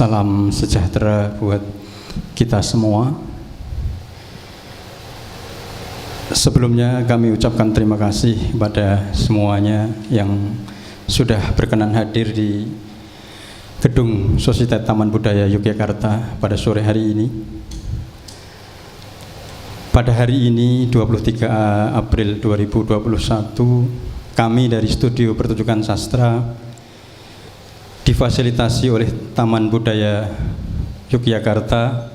Salam sejahtera buat kita semua. Sebelumnya kami ucapkan terima kasih kepada semuanya yang sudah berkenan hadir di Gedung Sosiete Taman Budaya Yogyakarta pada sore hari ini. Pada hari ini 23 April 2021, kami dari Studio Pertunjukan Sastra difasilitasi oleh Taman Budaya Yogyakarta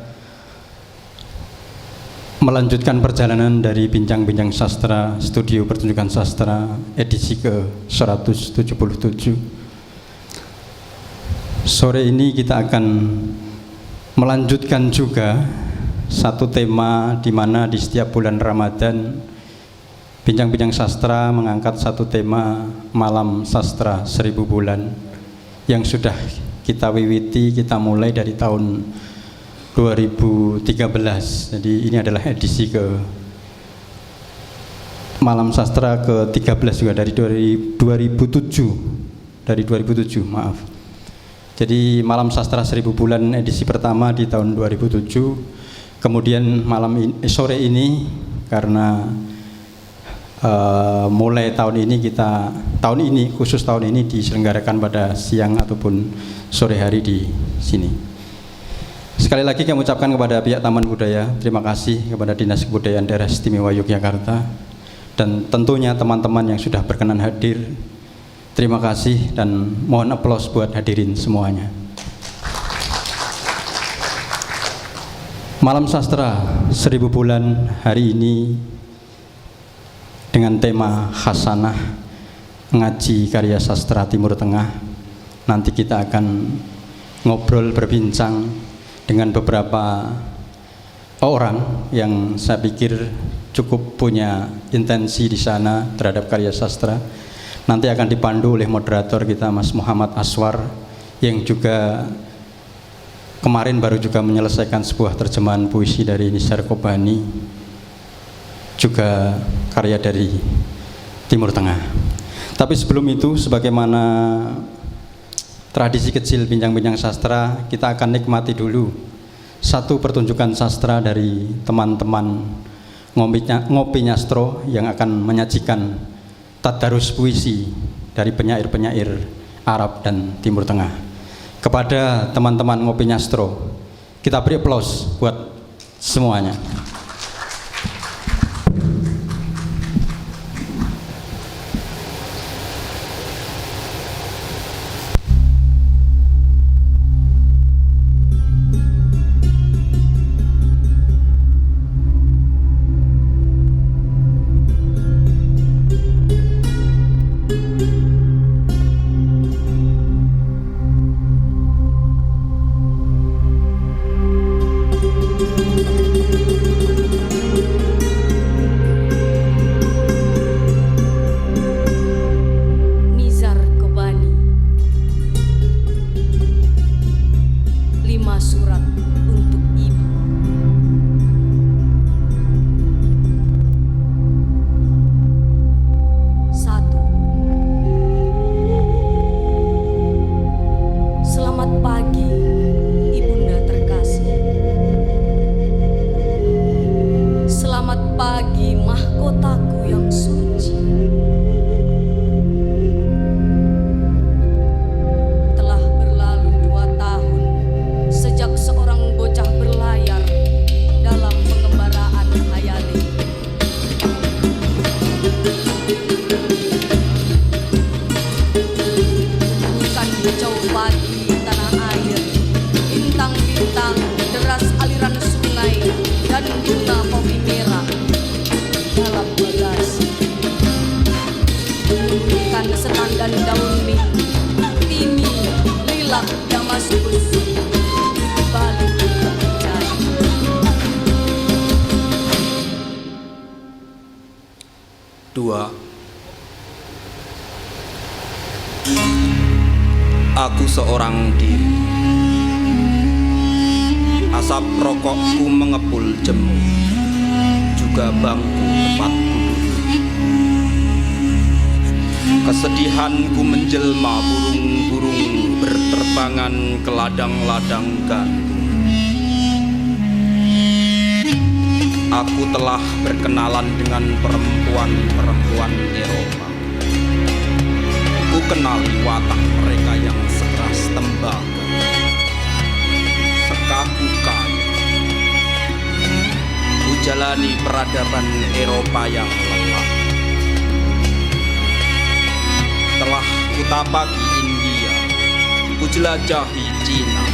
melanjutkan perjalanan dari Bincang-Bincang Sastra Studio Pertunjukan Sastra edisi ke-177. Sore ini kita akan melanjutkan juga satu tema di mana di setiap bulan Ramadan Bincang-Bincang Sastra mengangkat satu tema Malam Sastra 1000 Bulan yang sudah kita wiwiti, kita mulai dari tahun 2013. Jadi ini adalah edisi ke Malam Sastra ke-13 juga dari 2007. Maaf. Jadi Malam Sastra 1000 Bulan edisi pertama di tahun 2007. Kemudian sore ini karena mulai tahun ini khusus tahun ini diselenggarakan pada siang ataupun sore hari di sini. Sekali lagi kami ucapkan kepada pihak Taman Budaya terima kasih kepada Dinas Kebudayaan Daerah Istimewa Yogyakarta dan tentunya teman-teman yang sudah berkenan hadir. Terima kasih dan mohon aplaus buat hadirin semuanya. Malam Sastra 1000 Bulan hari ini dengan tema Hasanah ngaji karya sastra Timur Tengah. Nanti kita akan ngobrol berbincang dengan beberapa orang yang saya pikir cukup punya intensi di sana terhadap karya sastra. Nanti akan dipandu oleh moderator kita Mas Muhammad Aswar yang juga kemarin baru juga menyelesaikan sebuah terjemahan puisi dari Nisar Kobani, juga karya dari Timur Tengah. Tapi sebelum itu, sebagaimana tradisi kecil Bincang-Bincang Sastra, kita akan nikmati dulu satu pertunjukan sastra dari teman-teman Ngopi Nyastro yang akan menyajikan tadarus puisi dari penyair-penyair Arab dan Timur Tengah. Kepada teman-teman Ngopi Nyastro, kita beri aplaus buat semuanya. Aku seorang diri. Asap rokokku mengepul jemu, juga bangku tempatku duduk. Kesedihanku menjelma burung-burung berterbangan penerbangan ke ladang-ladang gandum. Aku telah berkenalan dengan perempuan-perempuan Eropa. Ku kenali watak mereka yang sekeras tembaga, sekaku kayu. Ku jalani peradaban Eropa yang lengkap. Telah ku tapaki India, ku jelajahi Cina,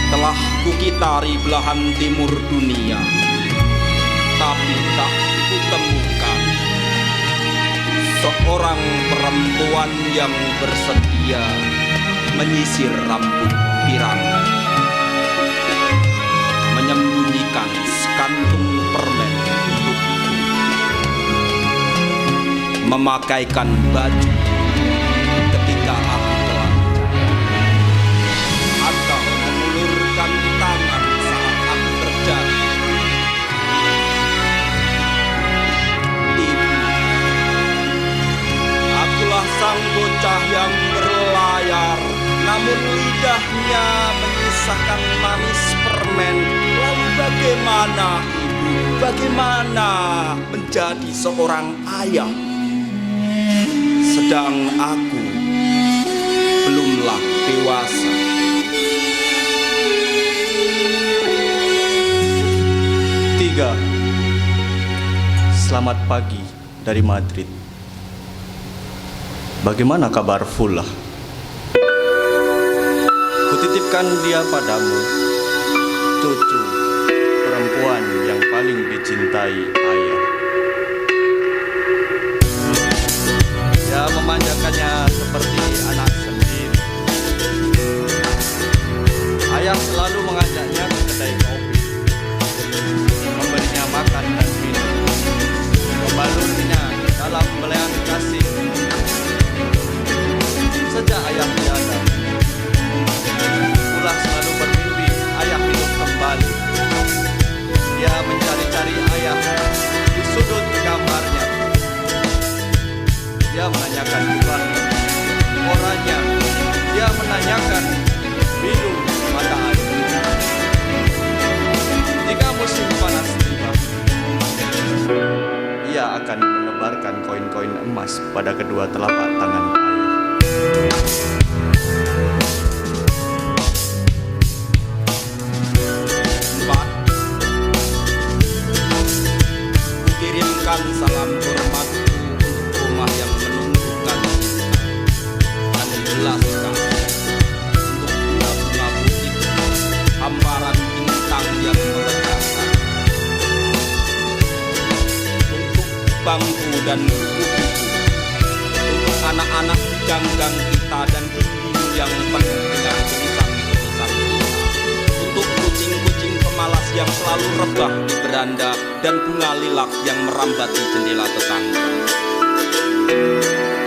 telah ku kitari belahan timur dunia, tapi tak ku temukan seorang perempuan yang bersedia menyisir rambut pirang, menyembunyikan sekantung permen untukku, memakaikan baju ketika aku telanjang, atau mengulurkan tangan saat aku terjadi. Ibu, akulah sang bocah yang berlayar, namun lidahnya menyisakan manis permen. Lalu bagaimana ibu, bagaimana menjadi seorang ayah, sedang aku belumlah dewasa. Tiga. Selamat pagi dari Madrid. Bagaimana kabar Fulah? Kutitipkan dia padamu, cucu perempuan yang paling dicintai ayah. Dia memanjakannya seperti anak sendiri. Ayah selalu mengajaknya ke kedai kopi, memberinya makan dan minum, membalurnya dalam belayan kasih. Sejak ayah tiada, Fulah selalu bermimpi ayah hidup kembali. Dia mencari-cari ayah di sudut kamarnya. Dia menanyakan jumlahnya, orangnya. Dia menanyakan biru mata air. Jika musim panas tiba, ia akan menebarkan koin-koin emas pada kedua telapak tangan ayah. Empat, kukirimkan salam hormatku untuk rumah yang menumbuhkan cinta dan menjelaskan untuk bunga-bunga putih, hamparan bintang yang melegakan, untuk bangku dan buku-buku, untuk anak-anak di ganggang kita dan dinding yang penuh dengan tulisan-tulisan kita, untuk kucing-kucing pemalas yang selalu rebah di beranda dan bunga lilac yang merambati jendela tetangga.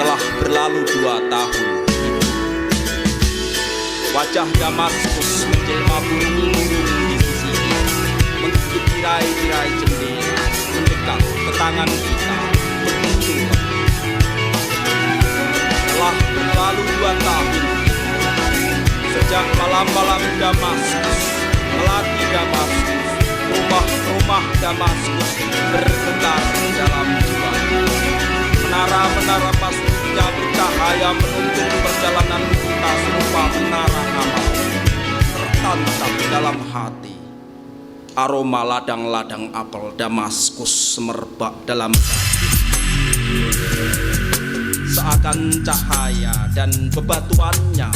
Telah berlalu 2 tahun, wajah Damaskus menjelma burung-burung di sisi kita, mengikut tirai-tirai jendela, mendekat ke tangan kita, berkunjung. Telah berlalu 2 tahun sejak malam-malam Damaskus, melati Damaskus, rumah-rumah Damaskus bergetar dalam jiwa. Menara-menara masjidnya bercahaya menuntun perjalanan kita serupa menara amal. Tertancap dalam hati aroma ladang-ladang apel Damaskus semerbak dalam hati. Seakan cahaya dan bebatuannya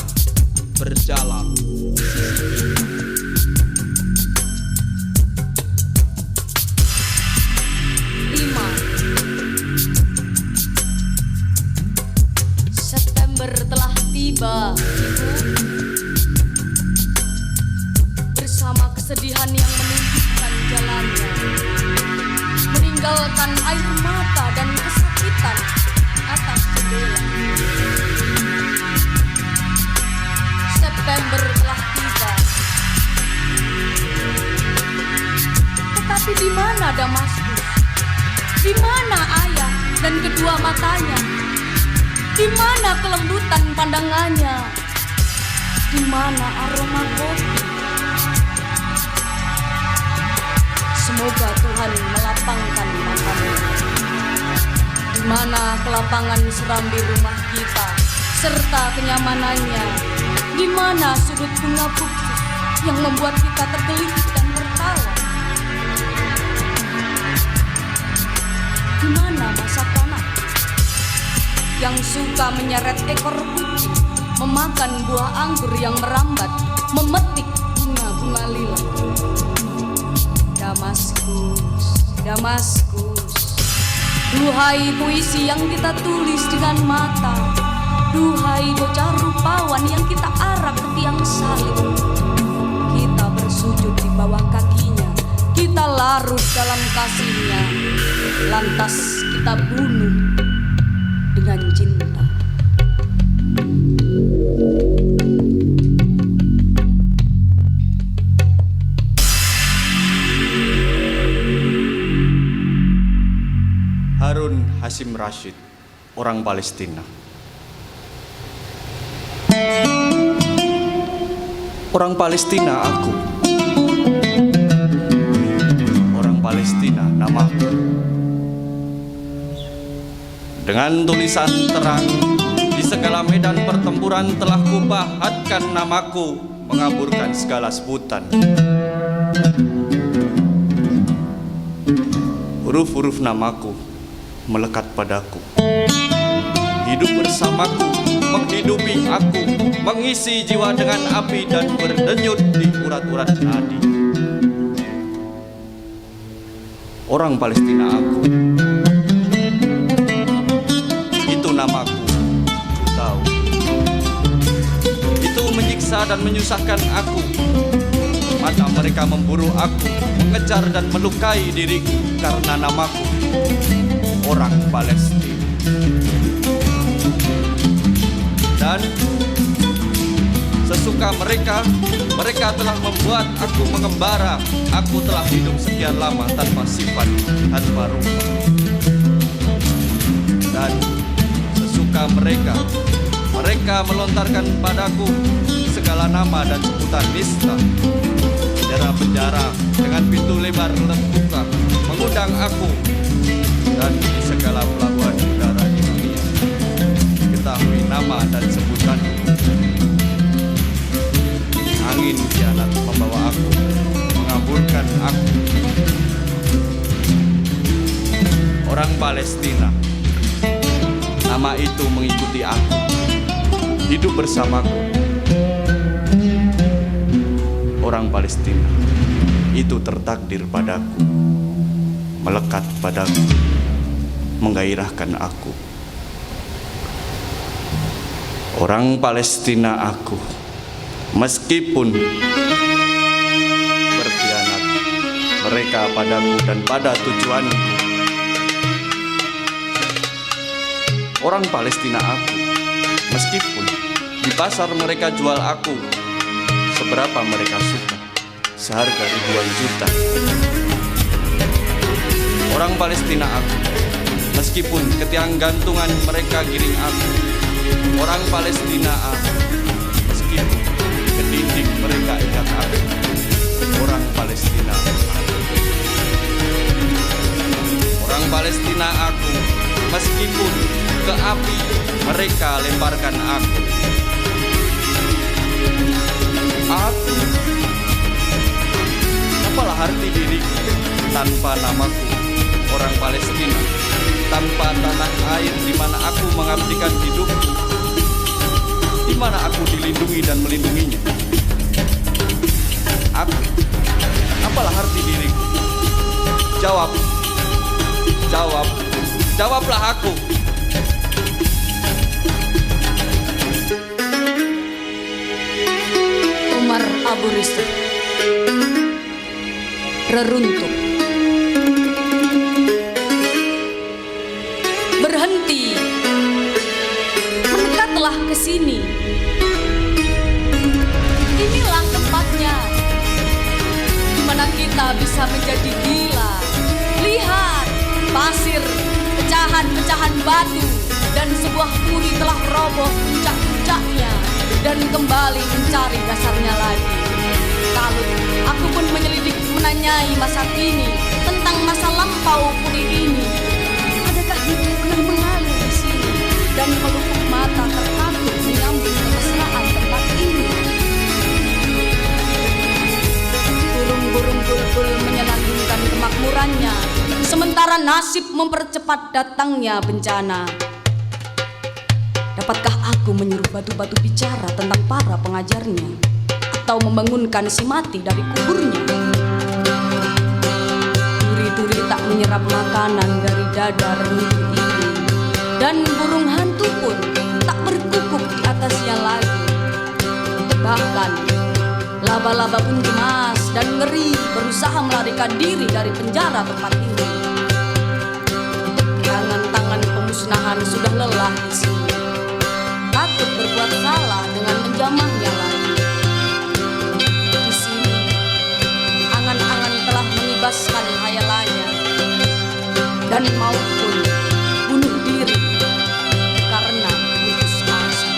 berjalan di sisi kita. 5. September telah tiba, Ibu, bersama kesedihan yang menunjukkan jalannya, meninggalkan air mata dan kesakitan atas jendela. September telah tiba, tetapi di mana Damaskus? Di mana ayah dan kedua matanya? Di mana kelembutan pandangannya? di mana aroma kopi. Semoga Tuhan melapangkan matamu, di mana kelapangan serambi rumah kita serta kenyamanannya, di mana sudut bunga putih yang membuat kita tergelitik dan tertawa, di mana masa kanak yang suka menyeret ekor kucing, memakan buah anggur yang merambat, memetik bunga-bunga lila. Damaskus, Damaskus, duhai puisi yang kita tulis dengan mata, duhai bocah rupawan yang kita arak ke tiang salib. Kita bersujud di bawah kakinya, kita larut dalam kasihnya, lantas kita bunuh dengan cinta. Harun Hasim Rashid, orang Palestina. Orang Palestina aku. Orang Palestina namaku. Dengan tulisan terang di segala medan pertempuran telah kupahatkan namaku, mengaburkan segala sebutan. Huruf-huruf namaku melekat padaku, hidup bersamaku, menghidupi aku, mengisi jiwa dengan api dan berdenyut di urat-urat nadi. Orang Palestina aku, itu namaku, ku tahu. Itu menyiksa dan menyusahkan aku. Mata mereka memburu aku, mengejar dan melukai diriku karena namaku, orang Palestina. Dan sesuka mereka, mereka telah membuat aku mengembara. Aku telah hidup sekian lama tanpa sifat, tanpa rupa. Dan sesuka mereka, mereka melontarkan padaku segala nama dan sebutan nista. Penjara dengan pintu lebar terbuka mengundang aku, dan di segala pelabuhan udara di dunia ketahui nama dan sebutan. Angin kianat membawa aku, mengaburkan aku. Orang Palestina, nama itu mengikuti aku, hidup bersamaku. Orang Palestina, itu tertakdir padaku, melekat padaku, menggairahkan aku. Orang Palestina aku, meskipun berkhianat mereka padaku dan pada tujuanku. Orang Palestina aku, meskipun di pasar mereka jual aku seberapa mereka suka, seharga ribuan juta. Orang Palestina aku, meskipun ke tiang gantungan mereka giring aku. Orang Palestina aku, meskipun ke dinding mereka ikat aku. Orang Palestina aku. Orang Palestina aku, meskipun ke api mereka lemparkan aku. Aku, apalah arti diriku tanpa namaku, orang Palestina, tanpa tanah air di mana aku mengabdikan hidupku, di mana aku dilindungi dan melindunginya. Aku, apalah arti diriku? Jawab, jawab, jawablah aku. Umar Abu Rizal, reruntuh. Berhenti, mendekatlah ke sini. Inilah tempatnya di mana kita bisa menjadi gila. Lihat, pasir, pecahan-pecahan batu, dan sebuah puri telah roboh puncak-puncaknya. dan kembali mencari dasarnya lagi. Lalu aku pun menyelidik menanyai masa kini tentang masa lampau puri ini. Adakah hidup yang mengalir di sini dan melupuk mata tertakut menyambung kemesraan tempat ini? Burung-burung bulbul menyenandungkan kemakmurannya, sementara nasib mempercepat datangnya bencana. Dapatkah aku menyuruh batu-batu bicara tentang para pengajarnya, atau membangunkan si mati dari kuburnya? Duri-duri tak menyerap makanan dari dada rendu ini, dan burung hantu pun tak berkukuk di atasnya lagi. Bahkan laba-laba pun cemas dan ngeri berusaha melarikan diri dari penjara tempat ini. Tangan-tangan pemusnahan sudah lelah di sini, takut berbuat salah dengan menjamahnya lagi. Di sini, angan-angan telah mengibaskan hayalannya, dan maut pun bunuh diri karena putus asa.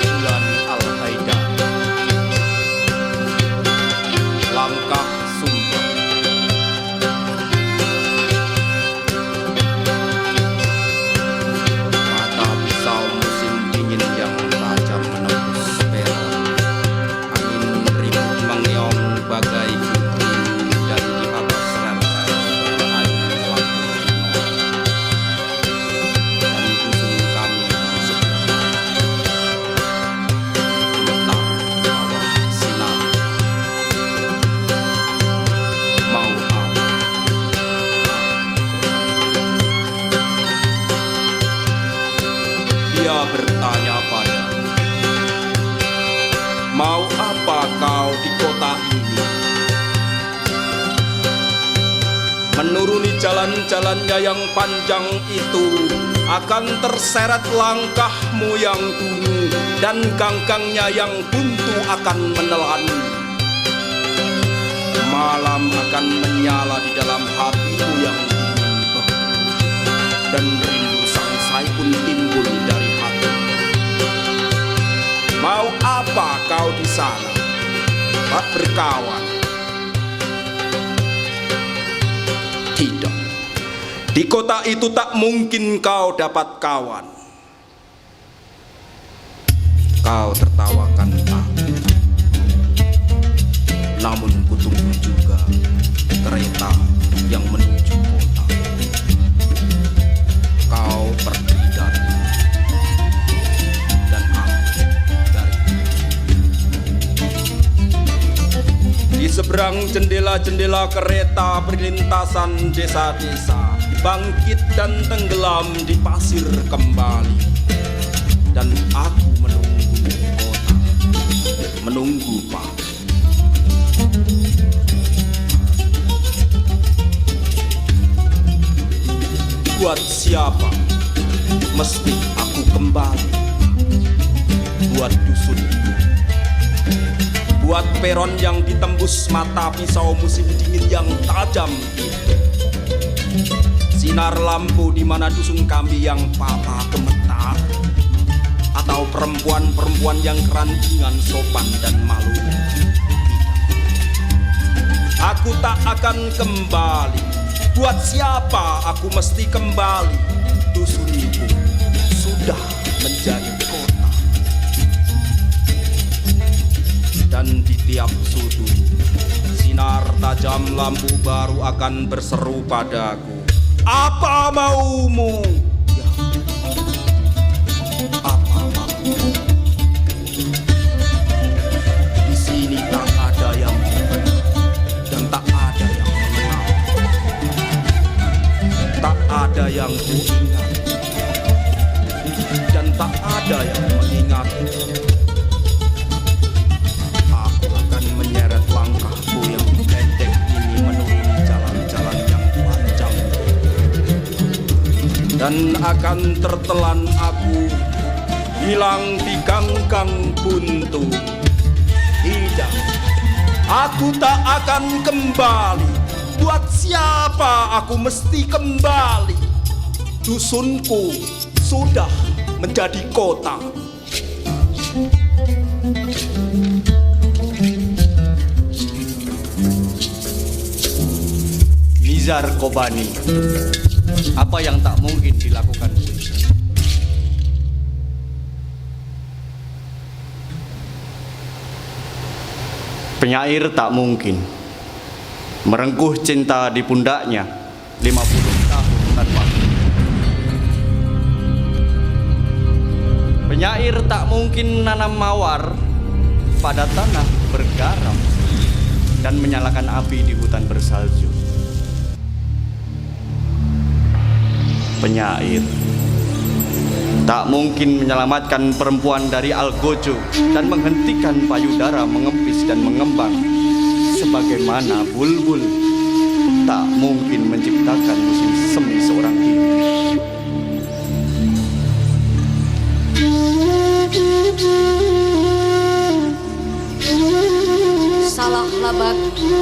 Bulan Al-Haidar, langkah sumpah. Mata pisau musim dingin yang tajam menembus peron. Angin ribut mengeong bagai gunting, dan di atas rel-rel berair lampu neon. Dan dusun kami di sebelah gemetar bawah sinar. Mau apa? Dia bertanya padaku, mau apa kau di kota ini? Menuruni jalan-jalannya yang panjang itu, akan terseret langkahmu yang dulu, dan ganggangnya yang buntu akan menelan. Malam akan menyala di dalam hatimu yang dingin beku, dan rindu sangsai pun timbul dari hati. Mau apa kau di sana? Tak berkawan? Tidak. Di kota itu tak mungkin kau dapat kawan. Kau tertawakan aku, namun kutunggu juga kereta yang menuju kota. Kau pergi dari, dan aku dari. Di seberang jendela-jendela kereta perlintasan desa-desa, bangkit dan tenggelam di pasir kembali. Dan aku menunggu kota, menunggu pagi. Buat siapa mesti aku kembali? Buat dusunku, buat peron yang ditembus mata pisau musim dingin yang tajam itu. Sinar lampu di mana dusun kami yang patah gemetar, atau perempuan-perempuan yang keranjingan sopan dan malunya. Aku tak akan kembali. Buat siapa aku mesti kembali? Dusunku sudah menjadi kota, dan di tiap sudut sinar tajam lampu baru akan berseru padaku, apa maumu? Ya, apa maumu? Di sini tak ada yang benar dan tak ada yang mengenal, tak ada yang kuingat dan tak ada yang mengingat. Aku akan menyeret langkahku yang pendek ini menuruni jalan-jalan yang panjang, dan akan tertelan aku hilang di ganggang buntu. Tidak, Aku tak akan kembali. Buat siapa aku mesti kembali? Dusunku sudah menjadi kota. Nizar Kobani, apa yang tak mungkin dilakukan? Penyair tak mungkin merengkuh cinta di pundaknya 50 tahun tanpa. Penyair tak mungkin nanam mawar pada tanah bergaram dan menyalakan api di hutan bersalju. Penyair tak mungkin menyelamatkan perempuan dari algojo dan menghentikan payudara mengempis dan mengembang. Sebagaimana bulbul tak mungkin menciptakan musim semi seorang diri. Salahlah bagi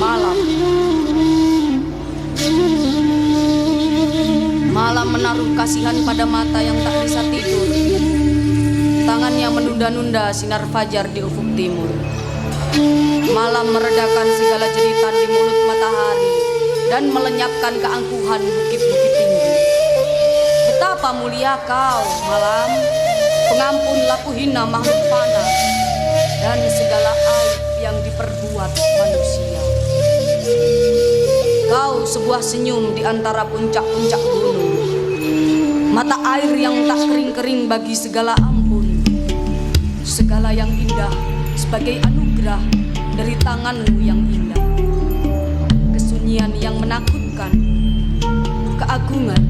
malam. Malam menaruh kasihan pada mata yang tak bisa tidur. Tangannya menunda-nunda sinar fajar di ufuk timur. Malam meredakan segala jeritan di mulut matahari dan melenyapkan keangkuhan bukit-bukit tinggi. Betapa mulia kau, malam, pengampun laku hina makhluk fana dan segala aib yang diperbuat manusia. Kau sebuah senyum di antara puncak-puncak gunung, mata air yang tak kering-kering bagi segala ampun, segala yang indah sebagai anugerah dari tanganmu yang indah, kesunyian yang menakutkan, keagungan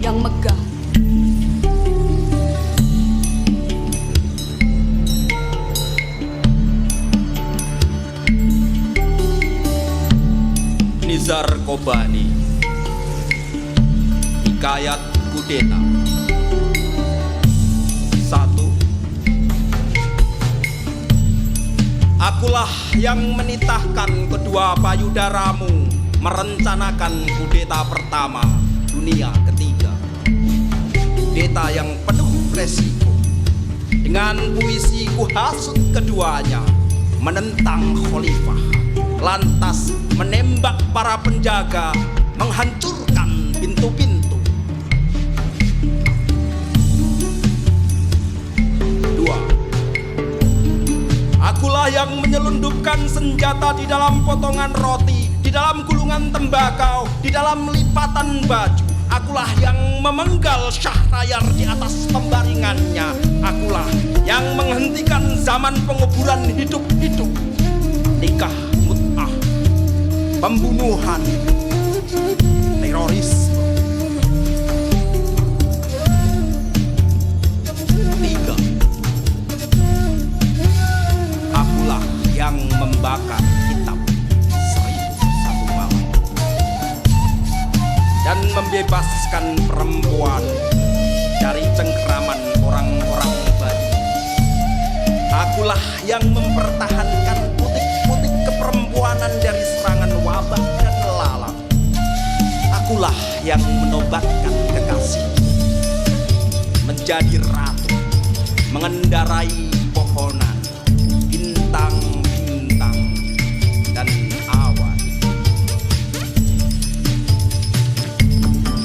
yang megah. Nizar Kobani, Hikayat Kudeta. 1. Akulah yang menitahkan kedua payudaramu merencanakan kudeta pertama dunia ketiga. Kudeta yang penuh resiko. Dengan puisi kuhasut keduanya menentang khalifah, lantas menembak para penjaga, menghancurkan pintu-pintu. 2. Akulah yang menyelundupkan senjata di dalam potongan roti, di dalam gulungan tembakau, di dalam lipatan baju. Akulah yang memenggal Syahryar di atas pembaringannya. Akulah yang menghentikan zaman penguburan hidup-hidup, nikah mut'ah, pembunuhan, terorisme. 3. Akulah yang membakar kitab 1001 malam dan membebaskan perempuan dari cengkeraman orang-orang Bali. Akulah yang mempertahankan putik-putik keperempuanan dari serangan wabah dan lalat. Akulah yang menobatkan kekasih menjadi ratu, mengendarai pohonan, bintang-bintang, dan awan.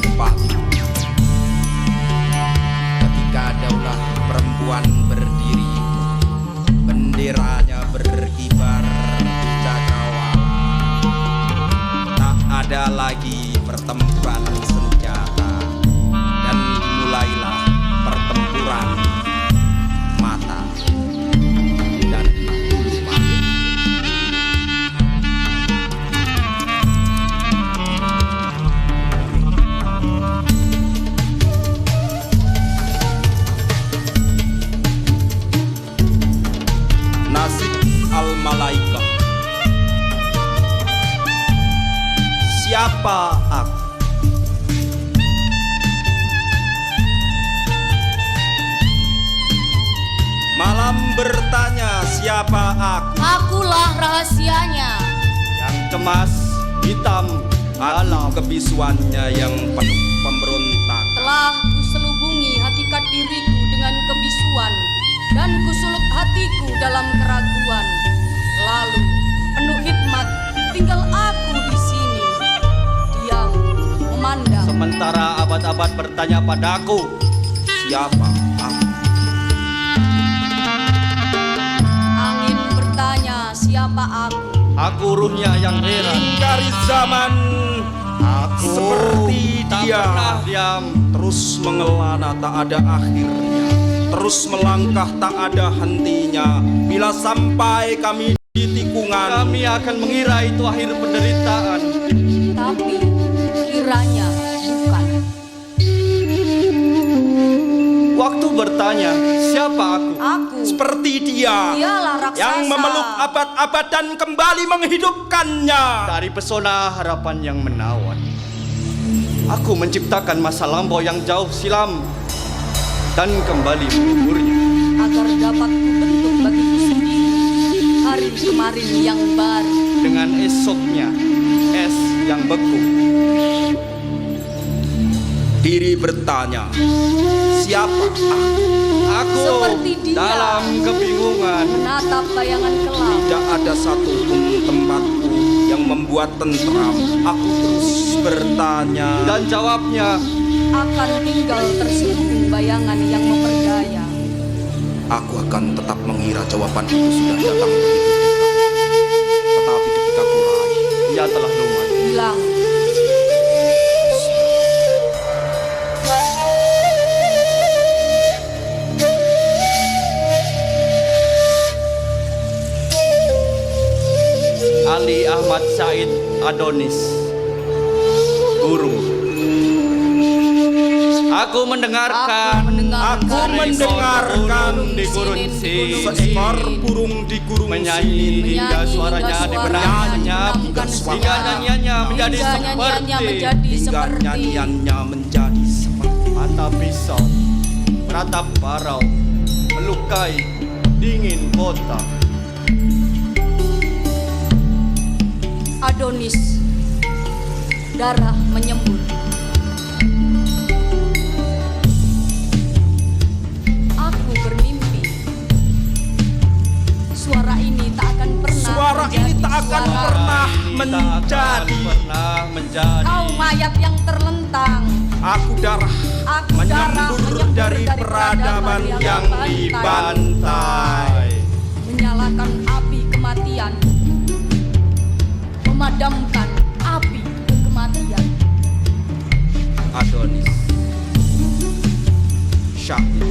4. Ketika daulah perempuan berdiri, benderanya berkibar di cakrawala. Tak ada lagi pertempuran senjata dan dimulailah pertempuran mata dan bulu mata. Nasib al-malaikah. Siapa aku? Malam bertanya, siapa aku? Akulah rahasianya. Yang cemas, hitam, Alam kebisuannya yang penuh pemberontak. Telah kuselubungi hakikat diriku dengan kebisuan dan kusulut hatiku dalam keraguan. Lalu penuh hikmat tinggal aku di sini, diam memandang. sementara abad-abad bertanya padaku, Siapa aku? Angin bertanya siapa aku. aku ruhnya yang heran. Dari zaman Aku seperti tak dia, pernah diam. terus mengelana tak ada akhirnya, terus melangkah tak ada hentinya. Bila sampai kami di tikungan, Kami akan mengira itu akhir penderitaan. Tapi kiranya bukan. Waktu bertanya, siapa aku? Aku seperti dia dialah raksasa yang memeluk abad-abad dan kembali menghidupkannya. Dari pesona harapan yang menawan, aku menciptakan masa lampau yang jauh silam dan kembali menguburnya. agar dapat kubentuk bagiku sendiri hari kemarin yang baru. Dengan esoknya, es yang beku. Diri bertanya, siapa aku? Aku Seperti dia. dalam kebingungan. Menatap bayangan kelam. Tidak ada satupun tempatku yang membuat tentram. Aku terus bertanya, Dan jawabnya, Akan tinggal terselubung bayangan yang memperdaya. aku akan tetap mengira jawaban itu sudah datang begitu dekat. Tetapi ketika ku raih, ia telah lumat. Hilang. Ali Ahmad Said Adonis, burung. Aku mendengarkan. Aku mendengarkan di gurun seekor burung di gurun menyanyi sini. hingga suaranya dibenarkannya hingga nyanyiannya menjadi Hingga nyanyiannya menjadi seperti mata pisau meratap parau melukai dingin kota. Adonis, darah menyembur. Aku bermimpi suara ini tak akan pernah Suara ini tak akan pernah menjadi. Kau mayat yang terlentang. Aku darah Aku darah menyembur dari peradaban yang dibantai. Menyalakan api kematian, memadamkan api kematian. Adonis, syahid.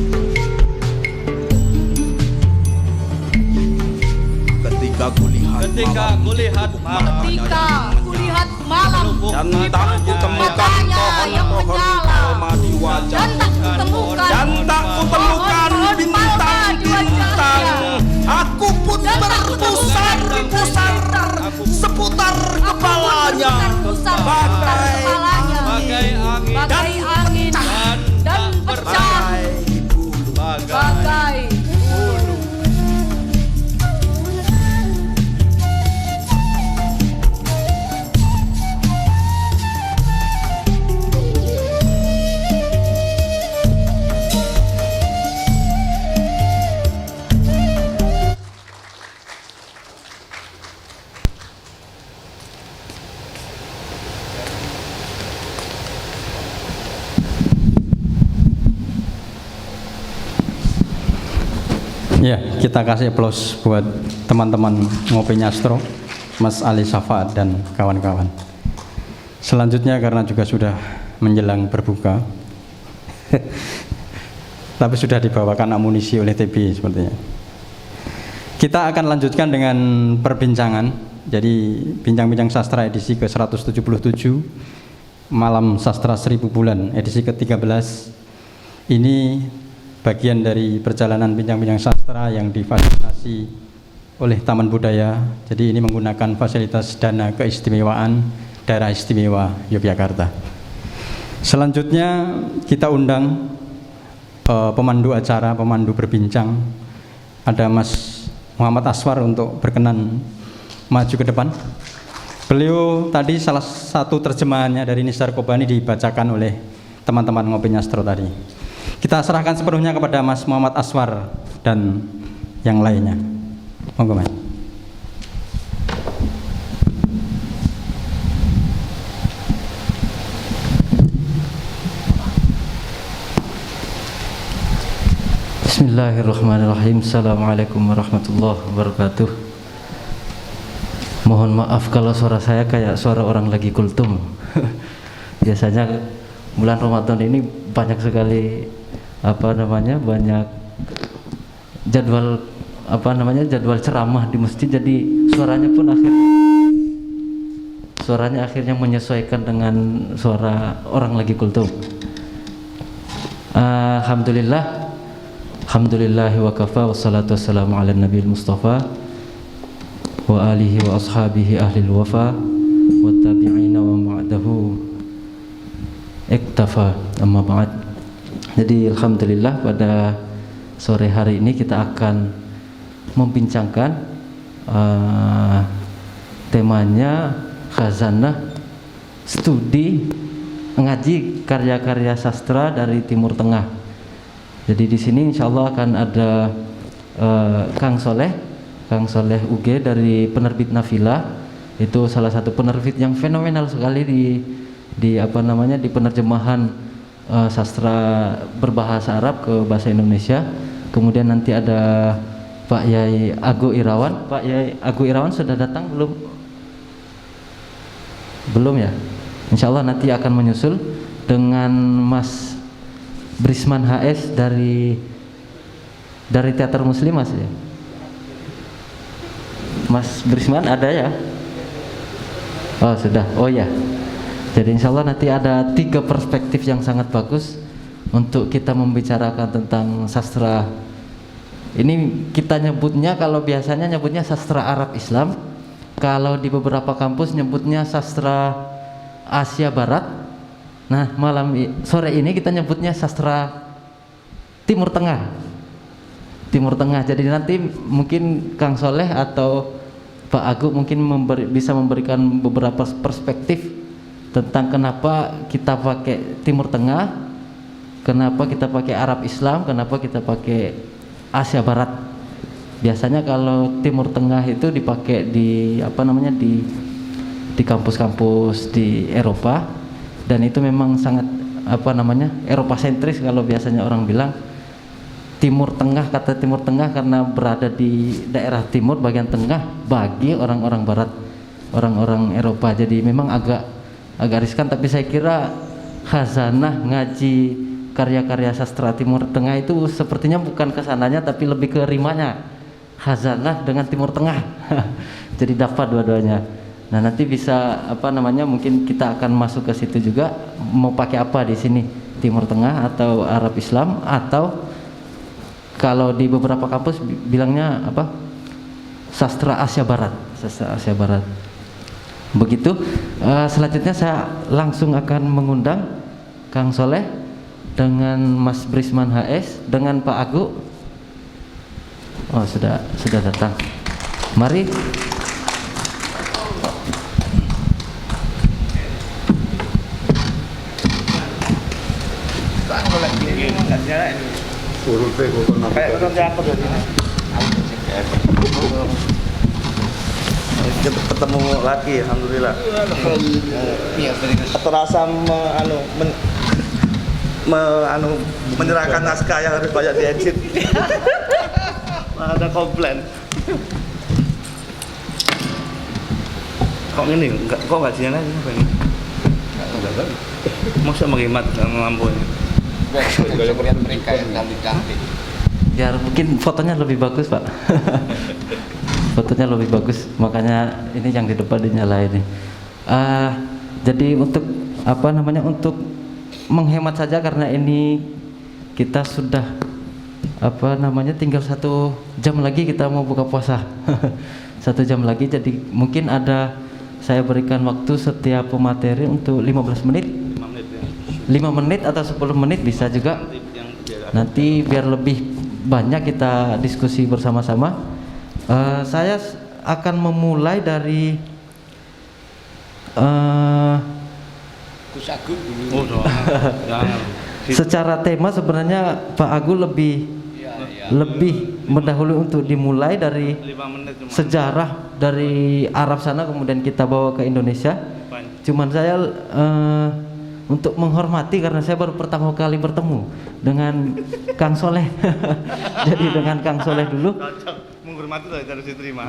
Ketika kulihat malam, Ketika kulihat malam dan di tak pelupuk kutemukan matanya yang pohon-pohon menyala, palma di dan wajah, tak kutemukan dan tak kutemukan pohon-pohon palma di bintang-bintang. wajahnya. Aku pun Dan tak berpusar seputar kepalanya, bagai Bagai angin bagai angin dan pecah bagai bulu. Ya, kita kasih aplaus buat teman-teman Ngopi Nyastro, Mas Ali Safa dan kawan-kawan. Selanjutnya karena juga sudah menjelang berbuka, tapi sudah dibawakan amunisi oleh TB sepertinya. Kita akan lanjutkan dengan perbincangan. Jadi bincang-bincang sastra edisi ke-177, Malam Sastra 1000 Bulan edisi ke-13. Ini bagian dari perjalanan bincang-bincang sastra yang difasilitasi oleh Taman Budaya. Jadi ini menggunakan fasilitas dana keistimewaan Daerah Istimewa Yogyakarta. Selanjutnya kita undang pemandu acara, pemandu berbincang. Ada Mas Muhammad Aswar untuk berkenan maju ke depan. Beliau tadi salah satu terjemahannya dari Nisar Kobani dibacakan oleh teman-teman Ngopi Nyastro tadi. Kita serahkan sepenuhnya kepada Mas Muhammad Aswar dan yang lainnya. Monggo Mas. Bismillahirrahmanirrahim. Assalamualaikum warahmatullahi wabarakatuh. Mohon maaf kalau suara saya kayak suara orang lagi kultum. Biasanya bulan Ramadan ini banyak sekali banyak jadwal ceramah di masjid, jadi suaranya akhirnya menyesuaikan dengan suara orang lagi kultum. Alhamdulillahi wa kafa, wassalatu wassalamu ala nabiyil mustafa wa alihi wa ashabihi ahlil wafa wa tabi'ina wa ma'adahu iktafa, amma ba'd. Jadi alhamdulillah pada sore hari ini kita akan membincangkan temanya khazanah studi ngaji karya-karya sastra dari Timur Tengah. Jadi di sini insya Allah akan ada Kang Soleh UG dari penerbit Nafilah. Itu salah satu penerbit yang fenomenal sekali di penerjemahan sastra berbahasa Arab ke bahasa Indonesia. Kemudian nanti ada Pak Yai Ago Irawan. Pak Yai Ago Irawan sudah datang belum? Belum ya? Insya Allah nanti akan menyusul dengan Mas Brisman HS dari Teater Muslim, Mas ya. Mas Brisman ada ya? Oh sudah, oh ya. Jadi insya Allah nanti ada 3 perspektif yang sangat bagus untuk kita membicarakan tentang sastra. Ini kita nyebutnya, kalau biasanya nyebutnya sastra Arab Islam, kalau di beberapa kampus nyebutnya sastra Asia Barat. Nah sore ini kita nyebutnya sastra Timur Tengah. Jadi nanti mungkin Kang Soleh atau Pak Agu mungkin bisa memberikan beberapa perspektif tentang kenapa kita pakai Timur Tengah, kenapa kita pakai Arab Islam, kenapa kita pakai Asia Barat. Biasanya kalau Timur Tengah itu dipakai di kampus-kampus di Eropa, dan itu memang sangat Eropa sentris kalau biasanya orang bilang. Timur Tengah, kata Timur Tengah karena berada di daerah timur bagian tengah bagi orang-orang barat, orang-orang Eropa. Jadi memang agak riskan, tapi saya kira khazanah ngaji karya-karya sastra Timur Tengah itu sepertinya bukan kesananya tapi lebih ke rimanya. Khazanah dengan Timur Tengah. Jadi dapat dua-duanya. Nah, nanti bisa mungkin kita akan masuk ke situ juga, mau pakai apa di sini, Timur Tengah atau Arab Islam, atau kalau di beberapa kampus bilangnya sastra Asia Barat, begitu. Selanjutnya saya langsung akan mengundang Kang Soleh dengan Mas Brisman HS dengan Pak Agu. Oh sudah datang, mari. Ketemu lagi, alhamdulillah. Terasa menyerahkan naskah yang harus banyak diedit. Ada komplain. Kok ini? Kok gajinya lagi? Apa ini? Masa menghemat lampunya? Mereka yang cantik-cantik. Biar mungkin fotonya lebih bagus, Pak. Fotonya lebih bagus, makanya ini yang di depan dinyalain. Jadi untuk untuk menghemat saja, karena ini kita sudah tinggal 1 jam lagi kita mau buka puasa. 1 jam lagi, jadi mungkin saya berikan waktu setiap pemateri untuk 15 menit. 5 menit atau 10 menit bisa juga. Nanti biar lebih banyak kita diskusi bersama-sama. Saya akan memulai dari secara tema sebenarnya Pak Agu lebih mendahului untuk dimulai dari sejarah dari Arab sana kemudian kita bawa ke Indonesia. Cuman saya untuk menghormati karena saya baru pertama kali bertemu dengan Kang Soleh. Jadi dengan Kang Soleh dulu. Menghormati lah harus diterima.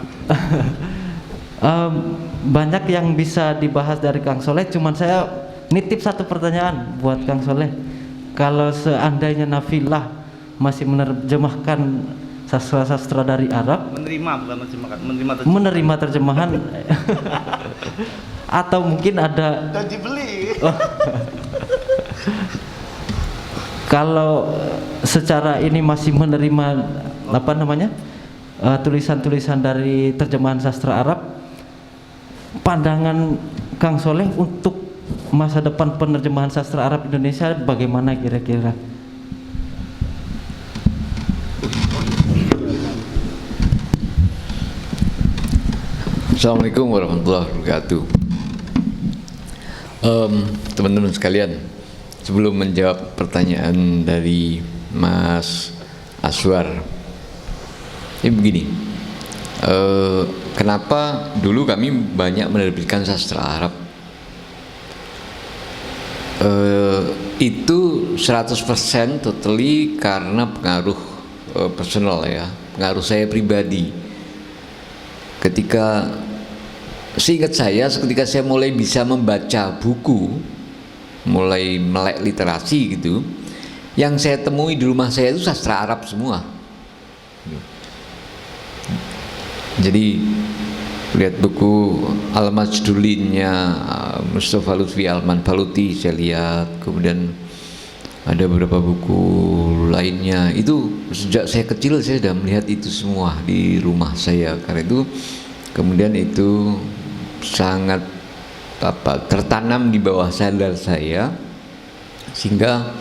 Banyak yang bisa dibahas dari Kang Soleh, cuman saya nitip satu pertanyaan buat Kang Soleh. Kalau seandainya Nafilah masih menerjemahkan sastra-sastra dari Arab, menerima terjemahan atau mungkin ada Dan dibeli. Kalau secara ini masih menerima apa namanya tulisan-tulisan dari terjemahan sastra Arab, pandangan Kang Soleh untuk masa depan penerjemahan sastra Arab Indonesia bagaimana kira-kira? Assalamualaikum warahmatullahi wabarakatuh. Teman-teman sekalian, sebelum menjawab pertanyaan dari Mas Aswar, ini begini, kenapa dulu kami banyak menerbitkan sastra Arab? Itu 100% totally karena pengaruh personal ya, pengaruh saya pribadi. Ketika seingat saya, ketika saya mulai bisa membaca buku, mulai melek literasi gitu, yang saya temui di rumah saya itu sastra Arab semua. Jadi lihat buku Al-Majdulinnya Mustafa Lutfi Alman Baluti saya lihat, kemudian ada beberapa buku lainnya. Itu sejak saya kecil saya sudah melihat itu semua di rumah saya. Karena itu kemudian itu sangat tertanam di bawah sadar saya, sehingga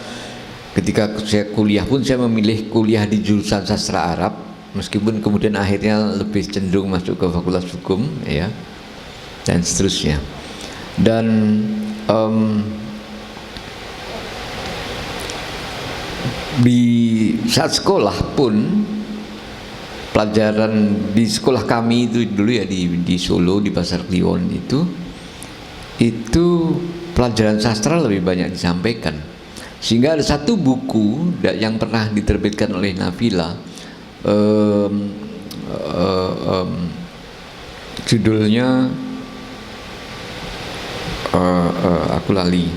ketika saya kuliah pun saya memilih kuliah di jurusan sastra Arab, meskipun kemudian akhirnya lebih cenderung masuk ke Fakultas Hukum ya, dan seterusnya. Dan di saat sekolah pun, pelajaran di sekolah kami itu dulu ya di Solo, di Pasar Kliwon itu pelajaran sastra lebih banyak disampaikan, sehingga ada satu buku yang pernah diterbitkan oleh Nafilah, judulnya aku lali,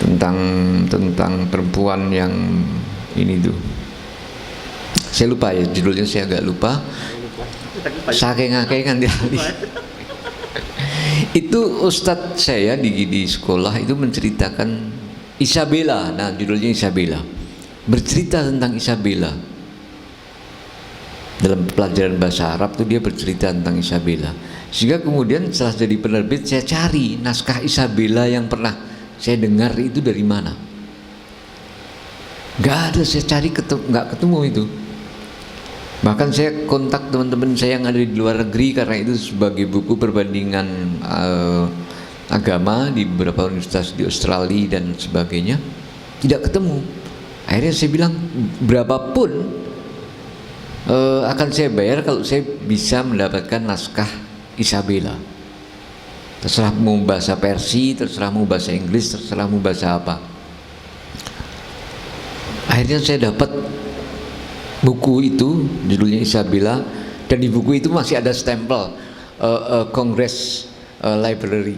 tentang perempuan yang ini tuh, saya lupa ya judulnya, saya agak lupa, saking kan dia. Itu ustadz saya di sekolah itu menceritakan Isabella. Nah, judulnya Isabella, bercerita tentang Isabella. Dalam pelajaran bahasa Arab itu dia bercerita tentang Isabella. Sehingga kemudian setelah jadi penerbit saya cari naskah Isabella yang pernah saya dengar itu dari mana. Gak ada, saya cari nggak ketemu itu. Bahkan saya kontak teman-teman saya yang ada di luar negeri, karena itu sebagai buku perbandingan agama di beberapa universitas di Australia dan sebagainya, tidak ketemu. Akhirnya saya bilang berapapun akan saya bayar kalau saya bisa mendapatkan naskah Isabella. Terserah mau bahasa Persia, terserah mau bahasa Inggris, terserah mau bahasa apa. Akhirnya saya dapat buku itu, judulnya Isabella, dan di buku itu masih ada stempel Congress Library.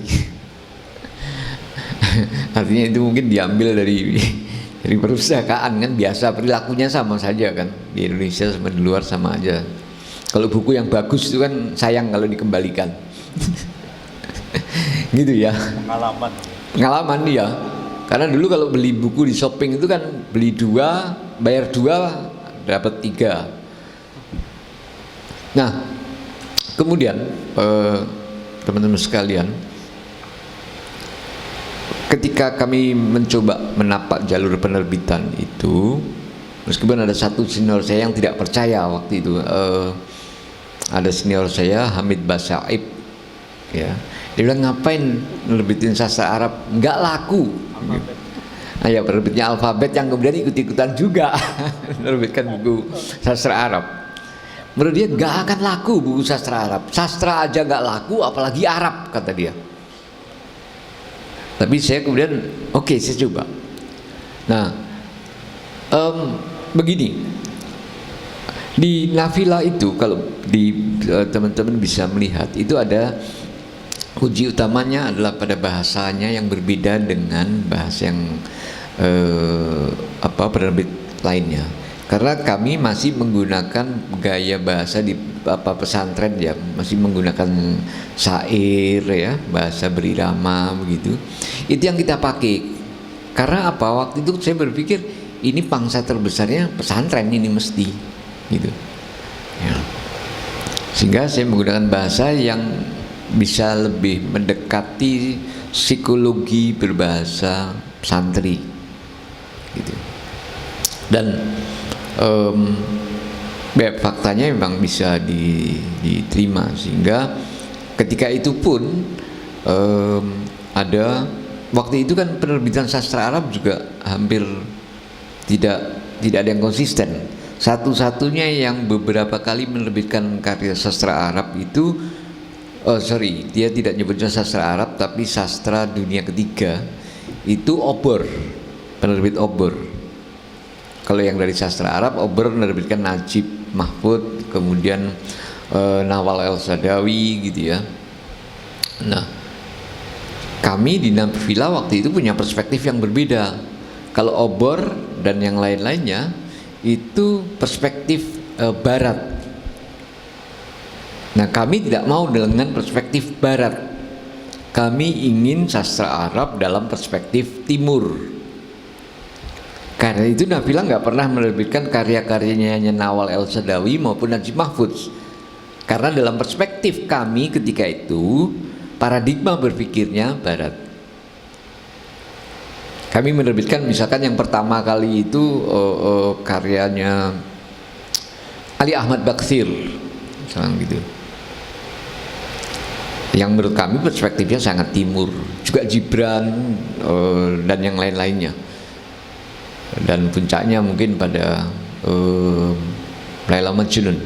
Artinya itu mungkin diambil dari perpustakaan, kan biasa, perilakunya sama saja kan, di Indonesia sama di luar sama aja. Kalau buku yang bagus itu kan sayang kalau dikembalikan. Gitu ya, pengalaman ya. Karena dulu kalau beli buku di shopping itu kan beli 2 bayar 2 dapat 3. Nah, kemudian teman-teman sekalian, ketika kami mencoba menapak jalur penerbitan itu, meskipun ada satu senior saya yang tidak percaya waktu itu, ada senior saya Hamid Basaib, ya, dia bilang ngapain nerbitin sastra Arab, nggak laku. Ya, penerbitnya Alfabet yang kemudian ikut-ikutan juga menerbitkan buku sastra Arab. Menurut dia nggak akan laku buku sastra Arab, sastra aja nggak laku apalagi Arab, kata dia. Tapi saya kemudian oke, saya coba. Nah, begini, di Nafilah itu kalau di teman-teman bisa melihat itu ada uji utamanya adalah pada bahasanya yang berbeda dengan bahasa yang penerbit lainnya. Karena kami masih menggunakan gaya bahasa di pesantren, ya, masih menggunakan syair, ya, bahasa berirama begitu. Itu yang kita pakai. Karena apa? Waktu itu saya berpikir ini pangsa terbesarnya pesantren ini mesti, gitu. Ya. Sehingga saya menggunakan bahasa yang bisa lebih mendekati psikologi berbahasa santri, gitu. Dan faktanya memang bisa diterima, sehingga ketika itu pun ada waktu itu kan penerbitan sastra Arab juga hampir tidak ada yang konsisten. Satu-satunya yang beberapa kali menerbitkan karya sastra Arab itu dia tidak nyebutnya sastra Arab tapi sastra dunia ketiga, itu Obor, penerbit Obor. Kalau yang dari sastra Arab, Obor menerbitkan Najib Mahfud, kemudian Nawal El-Sadawi, gitu ya. Nah, kami di Nafilah waktu itu punya perspektif yang berbeda. Kalau Obor dan yang lain-lainnya itu perspektif Barat. Nah, kami tidak mau dengan perspektif Barat. Kami ingin sastra Arab dalam perspektif Timur. Karena itu Nafilah nggak pernah menerbitkan karya-karyanya Nawal El-Sadawi maupun Najib Mahfud. Karena dalam perspektif kami ketika itu paradigma berpikirnya Barat. Kami menerbitkan misalkan yang pertama kali itu karyanya Ali Ahmad Baksir, misalkan gitu. Yang menurut kami perspektifnya sangat timur. Juga Gibran dan yang lain-lainnya. Dan puncaknya mungkin pada Laila Majnun.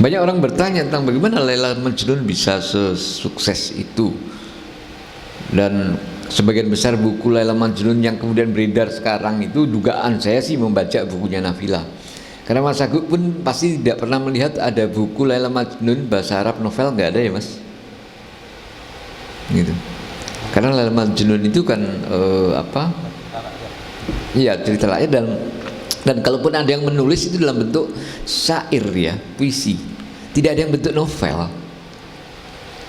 Banyak orang bertanya tentang bagaimana Laila Majnun bisa sesukses itu. Dan sebagian besar buku Laila Majnun yang kemudian beredar sekarang itu dugaan saya sih membaca bukunya Nafilah. Karena Mas Agung pun pasti tidak pernah melihat ada buku Laila Majnun bahasa Arab novel, nggak ada ya Mas? Gitu. Karena Laila Majnun itu kan iya, cerita rakyat, dan kalaupun ada yang menulis itu dalam bentuk syair, ya, puisi, tidak ada yang bentuk novel.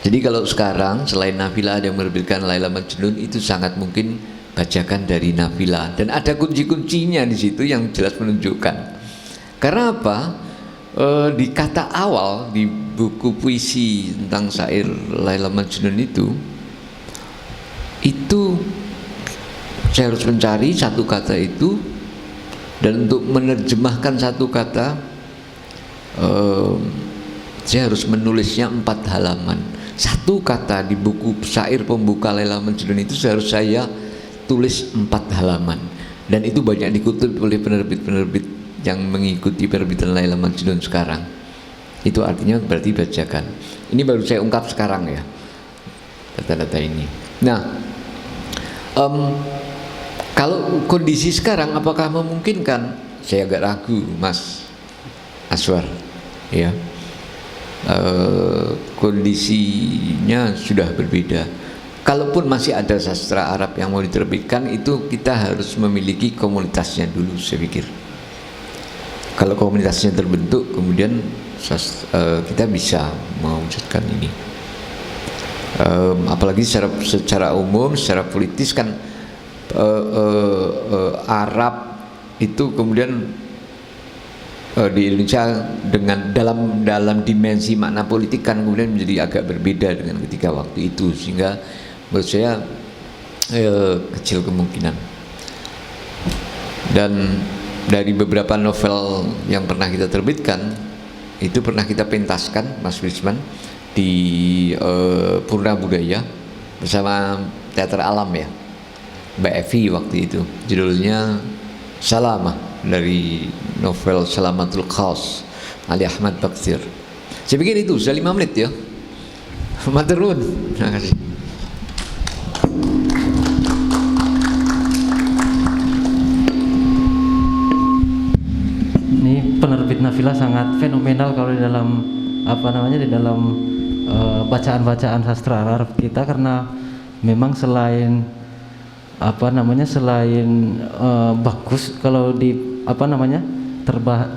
Jadi kalau sekarang selain Nafilah ada yang menerbitkan Laila Majnun, itu sangat mungkin bacakan dari Nafilah, dan ada kunci-kuncinya di situ yang jelas menunjukkan. Karena apa? Di kata awal di buku puisi tentang syair Laila Majnun itu saya harus mencari satu kata itu, dan untuk menerjemahkan satu kata saya harus menulisnya 4 halaman. Satu kata di buku syair pembuka Laila Majnun itu harus saya tulis 4 halaman, dan itu banyak dikutip oleh penerbit-penerbit yang mengikuti penerbitan Laila Majnun sekarang. Itu artinya berarti bacakan. Ini baru saya ungkap sekarang, ya, data-data ini. Nah, kalau kondisi sekarang apakah memungkinkan? Saya agak ragu, Mas Aswar, ya. Kondisinya sudah berbeda. Kalaupun masih ada sastra Arab yang mau diterbitkan, itu kita harus memiliki komunitasnya dulu, saya pikir. Kalau komunitasnya terbentuk, kemudian kita bisa mewujudkan ini. Apalagi secara umum, secara politis kan Arab itu kemudian di Indonesia dengan dalam dimensi makna politik kan kemudian menjadi agak berbeda dengan ketika waktu itu, sehingga menurut saya kecil kemungkinan. Dan dari beberapa novel yang pernah kita terbitkan itu pernah kita pentaskan Mas Wisman di Purna Budaya bersama Teater Alam ya, Mbak Evi waktu itu. Judulnya Salamah dari novel Salamatul Khaus Ali Ahmad Baktir. Saya pikir itu sudah 5 menit ya. Matur nuwun. Terima kasih. Ini penerbit Nafilah sangat fenomenal kalau di dalam di dalam bacaan-bacaan sastra Arab kita, karena memang selain bagus kalau di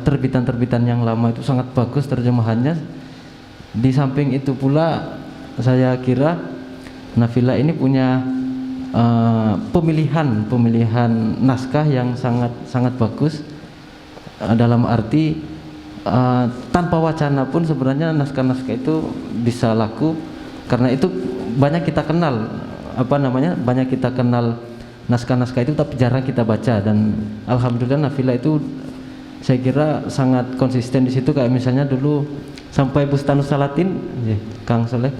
terbitan-terbitan yang lama itu sangat bagus terjemahannya. Di samping itu pula saya kira Nafilah ini punya pemilihan naskah yang sangat bagus, dalam arti tanpa wacana pun sebenarnya naskah-naskah itu bisa laku, karena itu banyak kita kenal naskah-naskah itu tapi jarang kita baca, dan alhamdulillah Nafilah itu saya kira sangat konsisten di situ. Kayak misalnya dulu sampai Bustanus Salatin, Kang Soleh,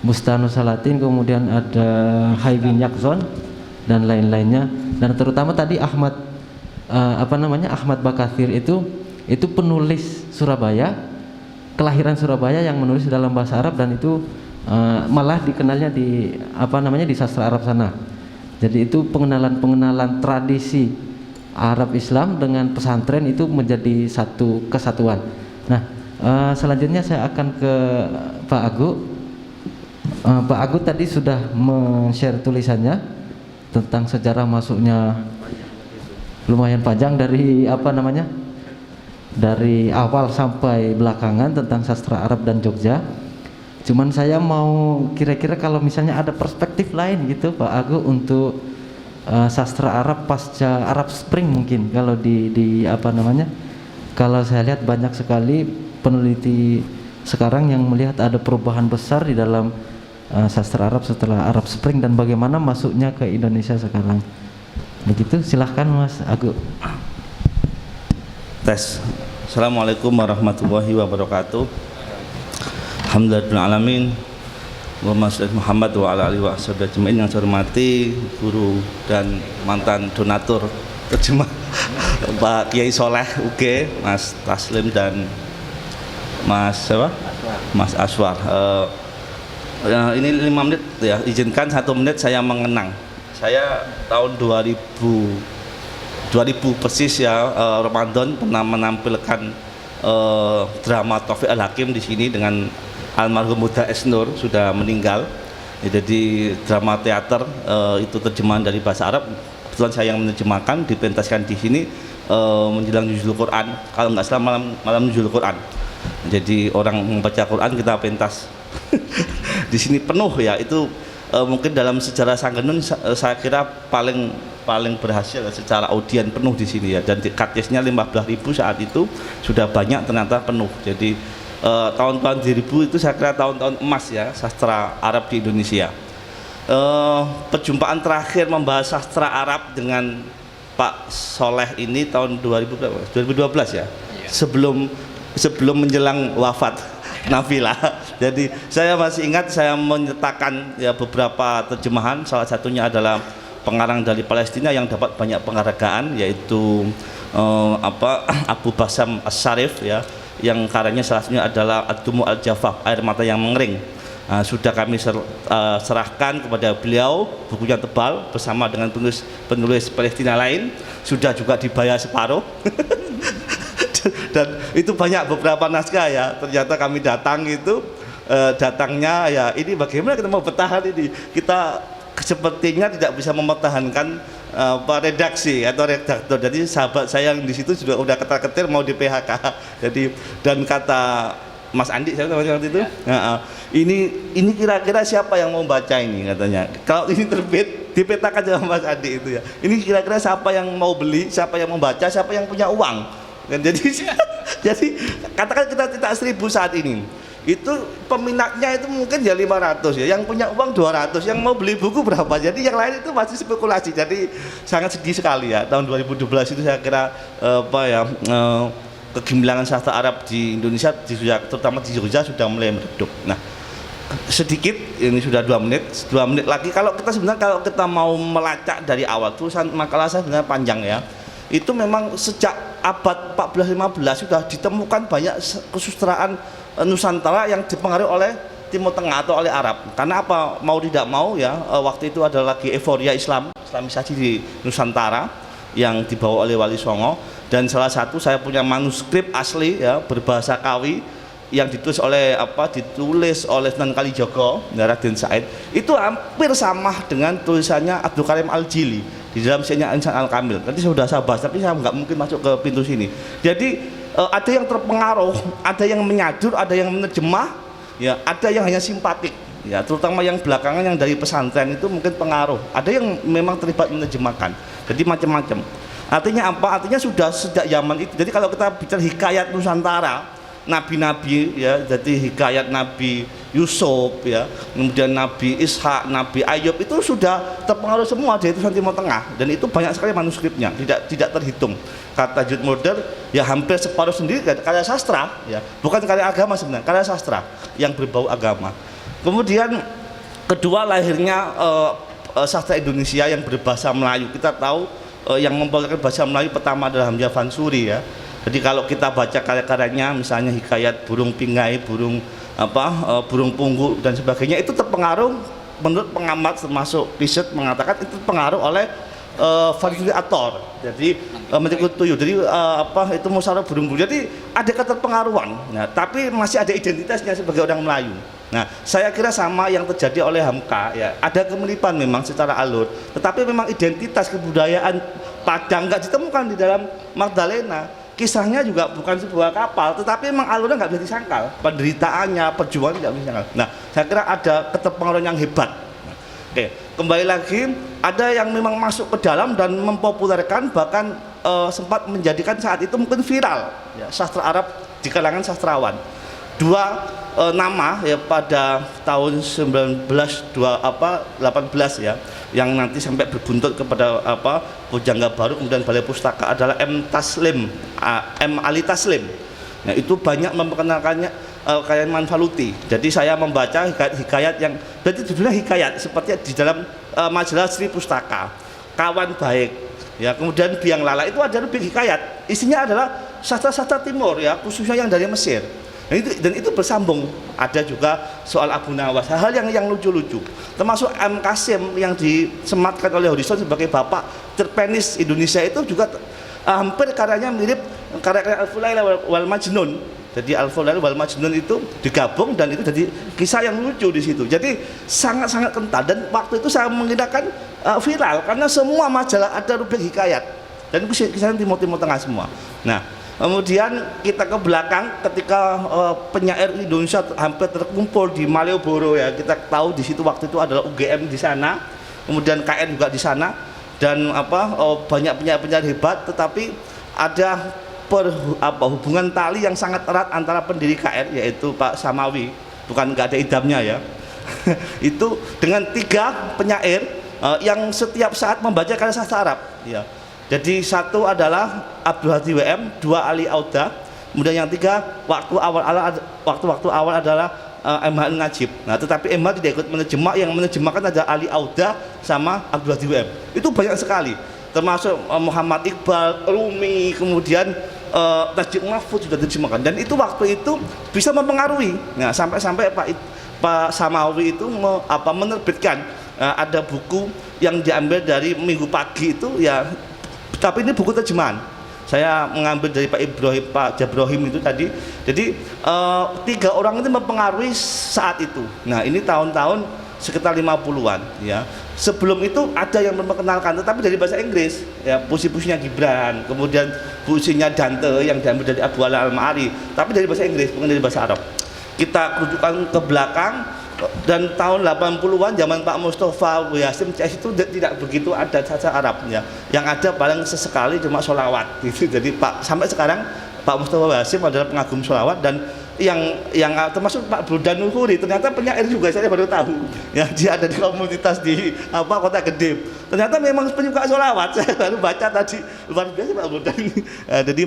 Bustanus Salatin, kemudian ada Haibin Yakzon dan lain-lainnya, dan terutama tadi Ahmad Bakathir itu penulis Surabaya, kelahiran Surabaya yang menulis dalam bahasa Arab, dan itu malah dikenalnya di sastra Arab sana. Jadi itu pengenalan tradisi Arab Islam dengan pesantren itu menjadi satu kesatuan. Nah, selanjutnya saya akan ke Pak Agu. Pak Agu tadi sudah men-share tulisannya tentang sejarah masuknya, lumayan panjang dari awal sampai belakangan tentang sastra Arab dan Jogja. Cuman saya mau kira-kira kalau misalnya ada perspektif lain gitu Pak Agu untuk sastra Arab pasca Arab Spring, mungkin kalau kalau saya lihat banyak sekali peneliti sekarang yang melihat ada perubahan besar di dalam sastra Arab setelah Arab Spring dan bagaimana masuknya ke Indonesia sekarang. Begitu, silahkan Mas Agu. Tes. Assalamualaikum warahmatullahi wabarakatuh. Alhamdulillahirrahmanirrahim. Muhammad wa ala alihi wa sahbihi ajmain. Yang saya hormati guru dan mantan donatur terjemah Pak Kiai Soleh UG, Mas Taslim dan Mas Aswar. Ini 5 menit ya, izinkan 1 menit saya mengenang. Saya tahun 2000 persis ya, Ramadan pernah menampilkan drama Taufik Al-Hakim di sini dengan almarhum Huda Esnur, sudah meninggal. Jadi drama teater itu terjemahan dari bahasa Arab. Kebetulan saya yang menerjemahkan, dipentaskan di sini menjelang Nuzul Quran. Kalau nggak salah malam Nuzul Quran. Jadi orang membaca Quran kita pentas di sini penuh ya. Itu mungkin dalam sejarah Sanggenun saya kira paling berhasil secara audien penuh di sini ya. Dan katesnya 15.000 saat itu sudah banyak ternyata penuh. Jadi tahun-tahun 2000 itu saya kira tahun-tahun emas ya sastra Arab di Indonesia. Perjumpaan terakhir membahas sastra Arab dengan Pak Soleh ini tahun 2012 ya, sebelum menjelang wafat Nafilah. Jadi saya masih ingat saya menyertakan ya beberapa terjemahan, salah satunya adalah pengarang dari Palestina yang dapat banyak penghargaan, yaitu Abu Basam As-Sarif ya, yang karyanya salah satunya adalah Ad-Dumu Al-Jafaf, air mata yang mengering. Sudah kami serahkan kepada beliau, bukunya tebal bersama dengan penulis Palestina lain, sudah juga dibayar separuh. Dan itu banyak beberapa naskah ya. Ternyata kami datang itu datangnya ya ini bagaimana kita mau bertahan ini, kita sepertinya tidak bisa mempertahankan redaksi atau redaktor. Jadi sahabat saya yang di situ udah ketar-ketir mau di PHK. Jadi dan kata Mas Andi saya waktu itu, ini kira-kira siapa yang mau baca ini katanya. Kalau ini terbit dipetakan sama Mas Andi itu ya. Ini kira-kira siapa yang mau beli, siapa yang mau baca, siapa yang punya uang. Dan jadi katakan kita cetak 1000 saat ini. Itu peminatnya itu mungkin ya 500 ya, yang punya uang 200, yang mau beli buku berapa. Jadi yang lain itu masih spekulasi. Jadi sangat sedih sekali ya. Tahun 2012 itu saya kira kegemilangan sastra Arab di Indonesia, terutama di Jogja sudah mulai meredup. Nah, sedikit, ini sudah 2 menit lagi. Kalau kita mau melacak dari awal, tulisan makalah saya sebenarnya panjang ya. Itu memang sejak abad 14-15 sudah ditemukan banyak kesusastraan Nusantara yang dipengaruhi oleh Timur Tengah atau oleh Arab. Karena apa? Mau tidak mau ya, waktu itu ada lagi euforia Islamisasi di Nusantara yang dibawa oleh Wali Songo, dan salah satu saya punya manuskrip asli ya berbahasa Kawi yang ditulis oleh Sunan Kalijaga, Raden Said, itu hampir sama dengan tulisannya Abdul Karim Al-Jili di dalam syairnya Insan Al-Kamil. Nanti sudah saya bahas, tapi saya nggak mungkin masuk ke pintu sini. Jadi ada yang terpengaruh, ada yang menyadur, ada yang menerjemah, ya, ada yang hanya simpatik, ya, terutama yang belakangan yang dari pesantren itu mungkin pengaruh. Ada yang memang terlibat menerjemahkan. Jadi macam-macam. Artinya apa? Artinya sudah sejak zaman itu. Jadi kalau kita bicara hikayat Nusantara, nabi-nabi ya, jadi hikayat Nabi Yusuf ya, kemudian Nabi Ishak, Nabi Ayub itu sudah terpengaruh semua dari tulisan Timur Tengah, dan itu banyak sekali manuskripnya, tidak terhitung. Kata Jude Mulder ya hampir separuh sendiri karya sastra ya, bukan karya agama sebenarnya, karya sastra yang berbau agama. Kemudian kedua, lahirnya sastra Indonesia yang berbahasa Melayu. Kita tahu yang membawakan bahasa Melayu pertama adalah Hamzah Fansuri ya. Jadi kalau kita baca karya-karyanya, misalnya hikayat burung pingai, burung punggu dan sebagainya, itu terpengaruh menurut pengamat termasuk riset mengatakan itu terpengaruh oleh Fansuri Ator. Jadi Metikut Tuyul. Jadi itu musyawarah burung-burung. Jadi ada keterpengaruhan. Nah, tapi masih ada identitasnya sebagai orang Melayu. Nah, saya kira sama yang terjadi oleh Hamka ya. Ada kemiripan memang secara alur, tetapi memang identitas kebudayaan Padang nggak ditemukan di dalam Magdalena. Kisahnya juga bukan sebuah kapal, tetapi memang alurnya nggak bisa disangkal, penderitaannya, perjuangan tidak bisa disangkal. Nah, saya kira ada keterpengaruhan yang hebat. Oke, kembali lagi, ada yang memang masuk ke dalam dan mempopulerkan, bahkan sempat menjadikan saat itu mungkin viral ya, sastra Arab di kalangan sastrawan. 2 nama ya pada tahun 1918 ya, yang nanti sampai berbuntut kepada Pujangga Baru kemudian Balai Pustaka adalah M. Ali Taslim. Nah, itu banyak memperkenalkannya Kaiman Faluti. Jadi saya membaca hikayat yang berarti judulnya hikayat seperti di dalam majalah Sri Pustaka, Kawan Baik ya, kemudian Biang Lala, itu ada lebih hikayat, isinya adalah sastra-sastra timur ya, khususnya yang dari Mesir. Dan itu bersambung. Ada juga soal Abu Nawas, hal-hal yang lucu-lucu, termasuk M. Kasim yang disematkan oleh Horizon sebagai bapak terpenis Indonesia, itu juga hampir karyanya mirip karya Al-Fulail wal Majnun. Jadi Al-Fulail wal Majnun itu digabung dan itu jadi kisah yang lucu di situ. Jadi sangat-sangat kental, dan waktu itu saya mengirakan viral karena semua majalah ada rubrik hikayat dan kisahnya Timur Tengah semua. Nah, kemudian kita ke belakang ketika penyair Indonesia hampir terkumpul di Malioboro ya. Kita tahu di situ waktu itu adalah UGM di sana, kemudian KN juga di sana, dan banyak penyair-penyair hebat, tetapi ada hubungan tali yang sangat erat antara pendiri KN yaitu Pak Samawi, bukan nggak ada idamnya ya. Itu dengan 3 penyair yang setiap saat membaca karya sastra Arab ya. Jadi 1 adalah Abdul Hadi WM, 2 Ali Auda, kemudian yang 3 waktu-waktu awal adalah MH Najib. Nah, tetapi MH tidak ikut menerjemah, yang menerjemahkan ada Ali Auda sama Abdul Hadi WM. Itu banyak sekali, termasuk Muhammad Iqbal, Rumi, kemudian Najib Mahfud sudah diterjemahkan, dan itu waktu itu bisa mempengaruhi. Nah, sampai-sampai Pak Samawi itu menerbitkan ada buku yang diambil dari Minggu Pagi itu ya. Tapi ini buku terjemahan. Saya mengambil dari Pak Jabrohim itu tadi. Jadi 3 orang itu mempengaruhi saat itu. Nah, ini tahun-tahun sekitar 50-an ya. Sebelum itu ada yang memperkenalkan, tetapi dari bahasa Inggris ya, puisi-puisinya Gibran, kemudian puisinya Dante yang diambil dari Abu Ala Al-Ma'ari, tapi dari bahasa Inggris bukan dari bahasa Arab. Kita kerujukan ke belakang, dan tahun 80-an zaman Pak Mustafa Hasim CS itu tidak begitu ada sastra Arab ya. Yang ada paling sesekali cuma sholawat gitu. Jadi sampai sekarang Pak Mustafa Hasim adalah pengagum sholawat, dan termasuk Pak Burdan Nuhuri, ternyata penyair juga, saya baru tahu ya, dia ada di komunitas di Kota Gede. Ternyata memang penyuka sholawat. Saya baru baca tadi, luar biasa Pak Burdan. Jadi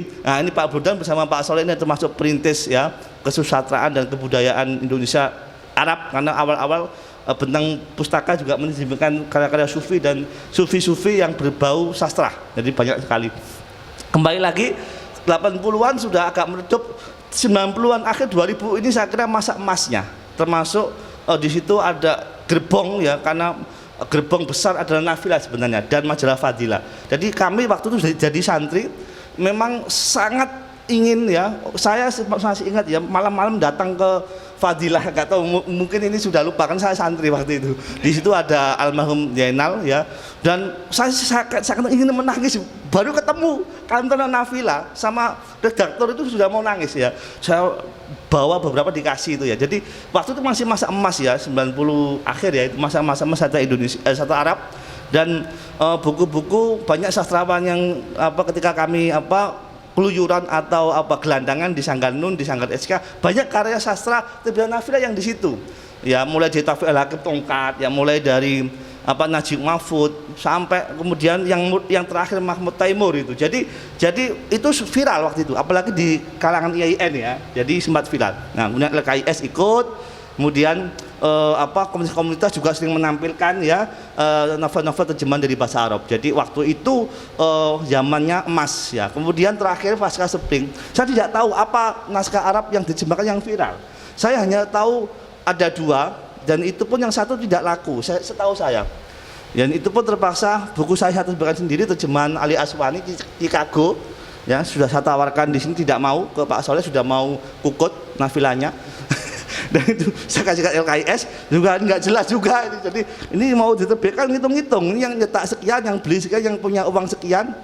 ini Pak Burdan bersama Pak Soleh ini termasuk perintis ya kesusastraan dan kebudayaan Indonesia Arab, karena awal-awal Bentang Pustaka juga menyimpan karya-karya sufi dan sufi-sufi yang berbau sastra. Jadi banyak sekali. Kembali lagi 80-an sudah agak meredup, 90-an akhir 2000 ini saya kira masa emasnya. Termasuk di situ ada gerbong ya, karena gerbong besar adalah Nafilah sebenarnya dan majalah Fadilah. Jadi kami waktu itu jadi santri memang sangat ingin ya, saya masih ingat ya, malam-malam datang ke Fadilah, nggak tahu mungkin ini sudah lupa kan, saya santri waktu itu. Di situ ada almarhum Zainal ya, dan saya ingin menangis. Baru ketemu kantor Nafilah sama redaktor itu sudah mau nangis ya. Saya bawa beberapa dikasih itu ya. Jadi waktu itu masih masa emas ya, 90 akhir ya, itu masa-masa emas sastra Indonesia, sastra Arab. Dan buku-buku banyak sastrawan yang ketika kami keluyuran atau gelandangan di Sanggar Nun, di Sanggar SK, banyak karya sastra terbilang Nafilah yang di situ. Ya mulai dari Taufik Al-Hakim Tongkat, ya mulai dari Najib Mahfud sampai kemudian yang terakhir Mahmud Taimur itu. Jadi itu viral waktu itu, apalagi di kalangan IAIN ya. Jadi sempat viral. Nah, kemudian LKIS ikut, kemudian komunitas juga sering menampilkan ya novel-novel terjemahan dari bahasa Arab. Jadi waktu itu zamannya emas ya. Kemudian terakhir pasca Spring, saya tidak tahu apa naskah Arab yang diterjemahkan yang viral. Saya hanya tahu ada 2, dan itu pun yang satu tidak laku, setahu saya. Dan itu pun terpaksa buku saya terjemahkan sendiri, terjemahan Ali Aswani di Chicago. Ya, sudah saya tawarkan di sini, tidak mau, ke Pak Soleh sudah mau kukut Nafilahnya. Dan itu saya kasih ke LKIS juga nggak jelas juga. Jadi ini mau diterbitkan, ngitung-ngitung, ini yang nyetak sekian, yang beli sekian, yang punya uang sekian,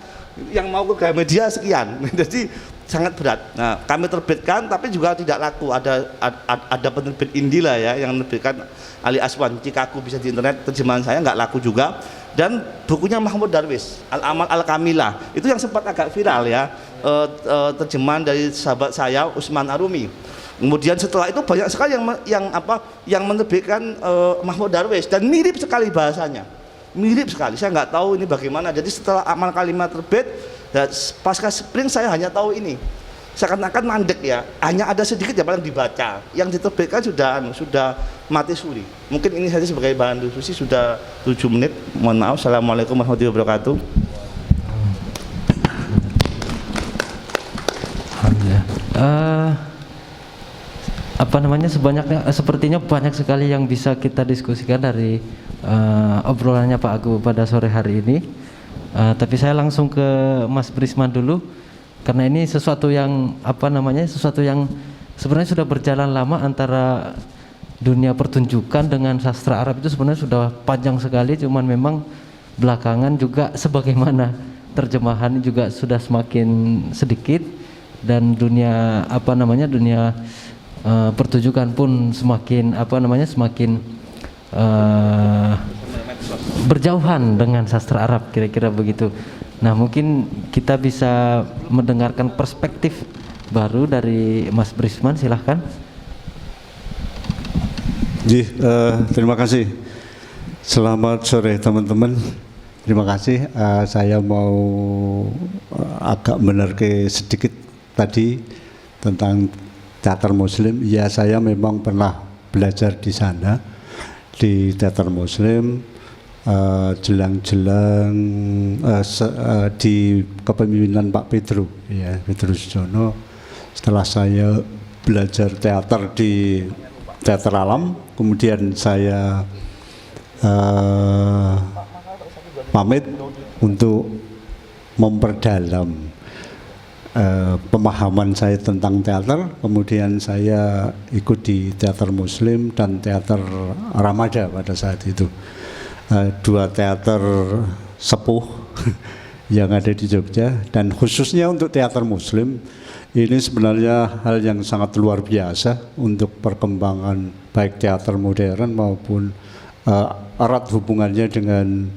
yang mau ke Gramedia sekian. Jadi sangat berat. Nah, kami terbitkan tapi juga tidak laku. Ada penerbit Indila ya yang menerbitkan Ali Aswan Chicago, bisa di internet, terjemahan saya nggak laku juga. Dan bukunya Mahmud Darwis, Al-Amal Al-Kamilah, itu yang sempat agak viral ya, terjemahan dari sahabat saya Usman Arumi. Kemudian setelah itu banyak sekali yang menerbitkan Mahmud Darwis, dan mirip sekali bahasanya, mirip sekali. Saya nggak tahu ini bagaimana. Jadi setelah Amal Kalimat terbit, pasca Spring saya hanya tahu ini, seakan-akan mandek ya, hanya ada sedikit yang paling dibaca, yang diterbitkan sudah mati suri. Mungkin ini saja sebagai bahan diskusi. Sudah 7 menit, mohon maaf. Assalamualaikum warahmatullahi wabarakatuh. Sepertinya banyak sekali yang bisa kita diskusikan dari obrolannya Pak Agu pada sore hari ini. Tapi saya langsung ke Mas Brisman dulu, karena ini sesuatu yang sesuatu yang sebenarnya sudah berjalan lama antara dunia pertunjukan dengan sastra Arab. Itu sebenarnya sudah panjang sekali, cuman memang belakangan juga sebagaimana terjemahan juga sudah semakin sedikit, dan dunia dunia pertunjukan pun semakin berjauhan dengan sastra Arab, kira-kira begitu. Nah, mungkin kita bisa mendengarkan perspektif baru dari Mas Brisman, silahkan. Terima kasih. Selamat sore teman-teman. Terima kasih. Saya mau agak menerke sedikit tadi tentang teater Muslim. Ya, saya memang pernah belajar di sana, di teater Muslim, jelang-jelang di kepemimpinan Pak Pedro, ya, Petrus Jono. Setelah saya belajar teater di Teater Alam, kemudian saya pamit untuk memperdalam pemahaman saya tentang teater. Kemudian saya ikut di teater Muslim dan teater Ramada pada saat itu, 2 teater sepuh yang ada di Jogja. Dan khususnya untuk teater Muslim ini sebenarnya hal yang sangat luar biasa untuk perkembangan baik teater modern maupun erat hubungannya dengan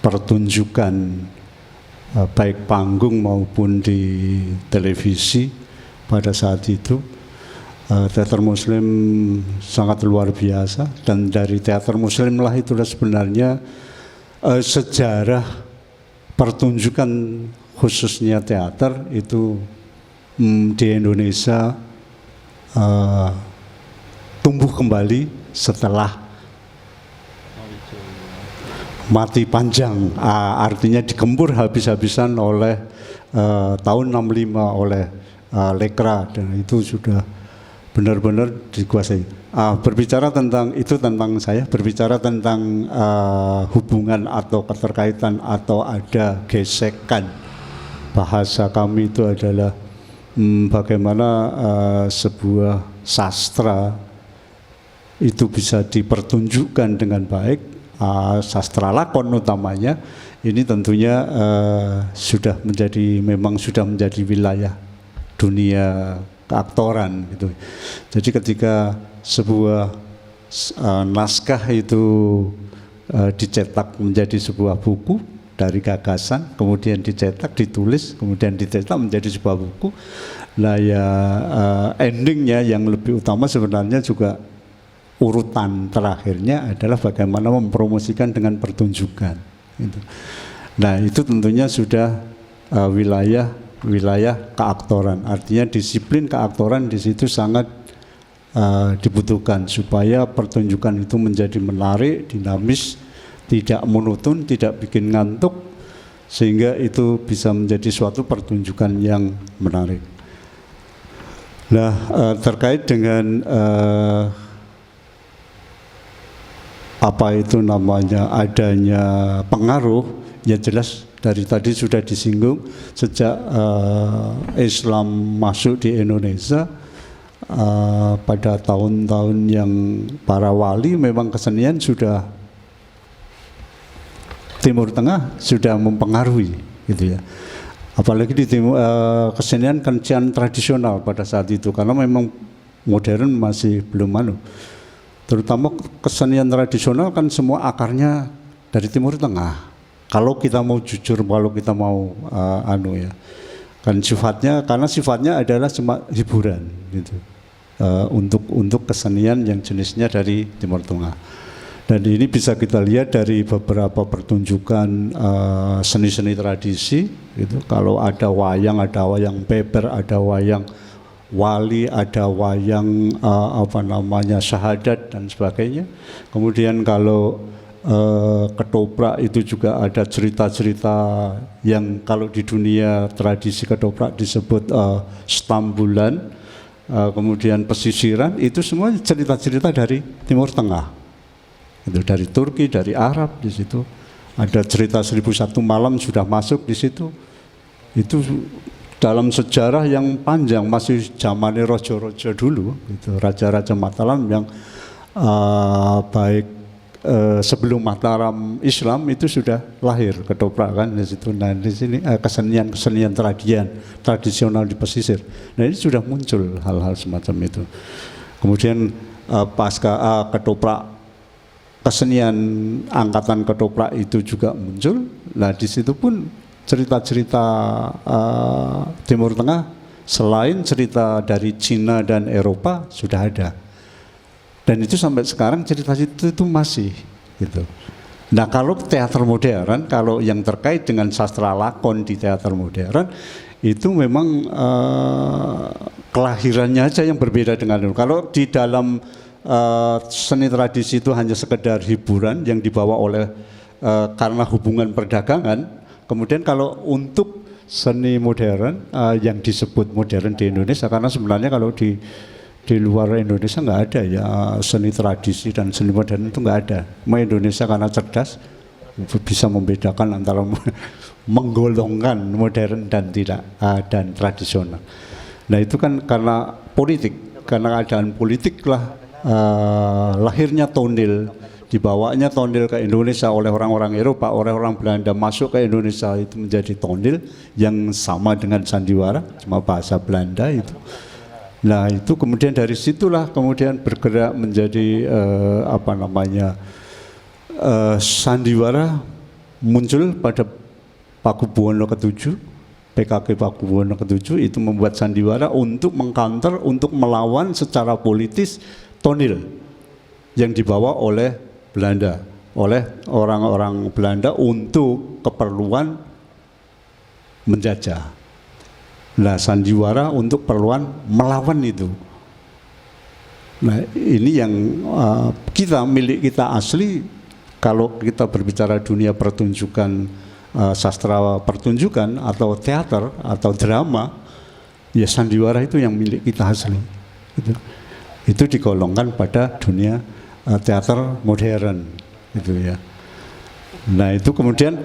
pertunjukan baik panggung maupun di televisi. pada saat itu. Teater Muslim sangat luar biasa, dan dari teater Muslim lah itulah sebenarnya sejarah pertunjukan khususnya teater itu di Indonesia tumbuh kembali setelah mati panjang, artinya digempur habis-habisan oleh tahun 65 oleh Lekra, dan itu sudah benar-benar dikuasai. Berbicara tentang itu, tentang saya berbicara tentang hubungan atau keterkaitan atau ada gesekan bahasa kami itu adalah bagaimana sebuah sastra itu bisa dipertunjukkan dengan baik, sastra lakon utamanya. Ini tentunya memang sudah menjadi wilayah dunia keaktoran gitu. Jadi ketika sebuah naskah itu dicetak menjadi sebuah buku dari gagasan, kemudian dicetak, ditulis, kemudian dicetak menjadi sebuah buku. Nah ya endingnya yang lebih utama sebenarnya juga urutan terakhirnya adalah bagaimana mempromosikan dengan pertunjukan. Gitu. Nah itu tentunya sudah wilayah keaktoran, artinya disiplin keaktoran di situ sangat dibutuhkan supaya pertunjukan itu menjadi menarik, dinamis, tidak monoton, tidak bikin ngantuk, sehingga itu bisa menjadi suatu pertunjukan yang menarik. Nah, terkait dengan apa itu namanya adanya pengaruh, ya jelas dari tadi sudah disinggung sejak Islam masuk di Indonesia pada tahun-tahun yang para wali memang kesenian sudah Timur Tengah sudah mempengaruhi gitu ya. Apalagi di kesenian tradisional pada saat itu, karena memang modern masih belum terutama kesenian tradisional kan semua akarnya dari Timur Tengah. Kalau kita mau jujur, kalau kita mau kan karena sifatnya adalah cuma hiburan gitu, untuk kesenian yang jenisnya dari Timur Tengah. Dan ini bisa kita lihat dari beberapa pertunjukan seni-seni tradisi gitu. Kalau ada wayang beber, ada wayang wali, ada wayang syahadat dan sebagainya. Kemudian kalau ketoprak itu juga ada cerita-cerita yang kalau di dunia tradisi ketoprak disebut stambulan, kemudian pesisiran, itu semua cerita-cerita dari Timur Tengah, itu dari Turki, dari Arab. Di situ ada cerita 1001 malam sudah masuk di situ. Itu dalam sejarah yang panjang, masih zamannya rojo-rojo dulu, itu raja-raja Mataram yang baik sebelum Mataram Islam itu sudah lahir ketoprak kan di situ. Nah di sini kesenian tradisional di pesisir. Nah ini sudah muncul hal-hal semacam itu. Kemudian pasca ketoprak, kesenian angkatan ketoprak itu juga muncul. Nah di situ pun cerita-cerita Timur Tengah selain cerita dari Cina dan Eropa sudah ada. Dan itu sampai sekarang cerita itu masih gitu. Nah kalau teater modern, kalau yang terkait dengan sastra lakon di teater modern itu memang kelahirannya aja yang berbeda dengan itu. Kalau di dalam seni tradisi itu hanya sekedar hiburan yang dibawa oleh karena hubungan perdagangan. Kemudian kalau untuk seni modern yang disebut modern di Indonesia, karena sebenarnya kalau di luar Indonesia nggak ada ya seni tradisi dan seni modern, itu nggak ada. Indonesia karena cerdas bisa membedakan antara menggolongkan modern dan tidak dan tradisional. Nah itu kan karena politik, karena keadaan politik lah lahirnya tondil, dibawanya tondil ke Indonesia oleh orang-orang Eropa, oleh orang Belanda masuk ke Indonesia, itu menjadi tondil yang sama dengan sandiwara, cuma bahasa Belanda itu. Nah itu kemudian dari situlah kemudian bergerak menjadi sandiwara muncul pada Pakubuwono ke-7 PKK Pakubuwono ke-7 itu membuat sandiwara untuk mengcounter, untuk melawan secara politis Tonil yang dibawa oleh Belanda, oleh orang-orang Belanda untuk keperluan menjajah. Nah, sandiwara untuk keperluan melawan itu. Nah, ini yang milik kita asli. Kalau kita berbicara dunia pertunjukan, sastra pertunjukan atau teater atau drama, ya sandiwara itu yang milik kita asli. Itu digolongkan pada dunia teater modern, gitu ya. Nah, itu kemudian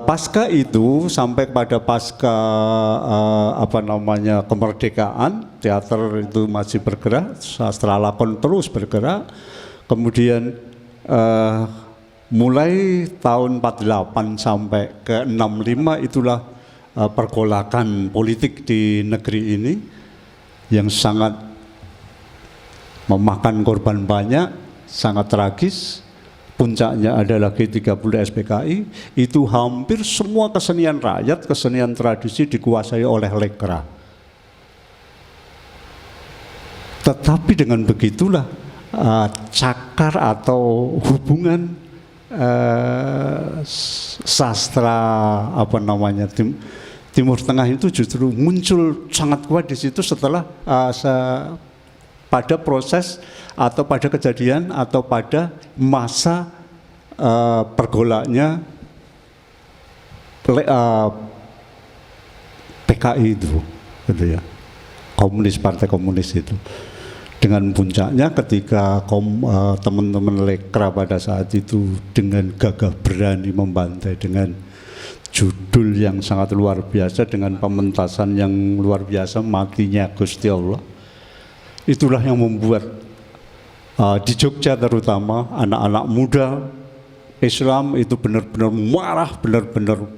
pasca itu sampai pada pasca kemerdekaan, teater itu masih bergerak, sastra lakon terus bergerak. Kemudian mulai tahun 48 sampai ke 65 itulah pergolakan politik di negeri ini yang sangat memakan korban banyak, sangat tragis. Puncaknya adalah G30 SPKI, itu hampir semua kesenian rakyat, kesenian tradisi dikuasai oleh lekra. Tetapi dengan begitulah cakar atau hubungan sastra Timur Tengah itu justru muncul sangat kuat di situ setelah pada proses atau pada kejadian atau pada masa pergolaknya PKI itu, gitu ya, komunis, partai komunis itu. Dengan puncaknya ketika teman-teman lekra pada saat itu dengan gagah berani membantai dengan judul yang sangat luar biasa, dengan pementasan yang luar biasa, Matinya Gusti Allah. Itulah yang membuat di Jogja terutama anak-anak muda Islam itu benar-benar marah, benar-benar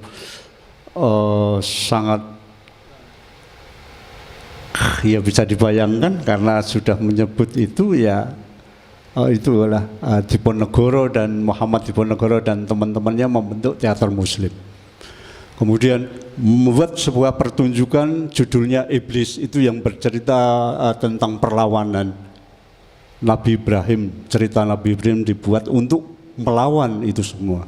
sangat, ya bisa dibayangkan karena sudah menyebut itu ya, itulah Diponegoro dan Muhammad Diponegoro dan teman-temannya membentuk teater Muslim. Kemudian membuat sebuah pertunjukan judulnya Iblis, itu yang bercerita tentang perlawanan Nabi Ibrahim. Cerita Nabi Ibrahim dibuat untuk melawan itu semua.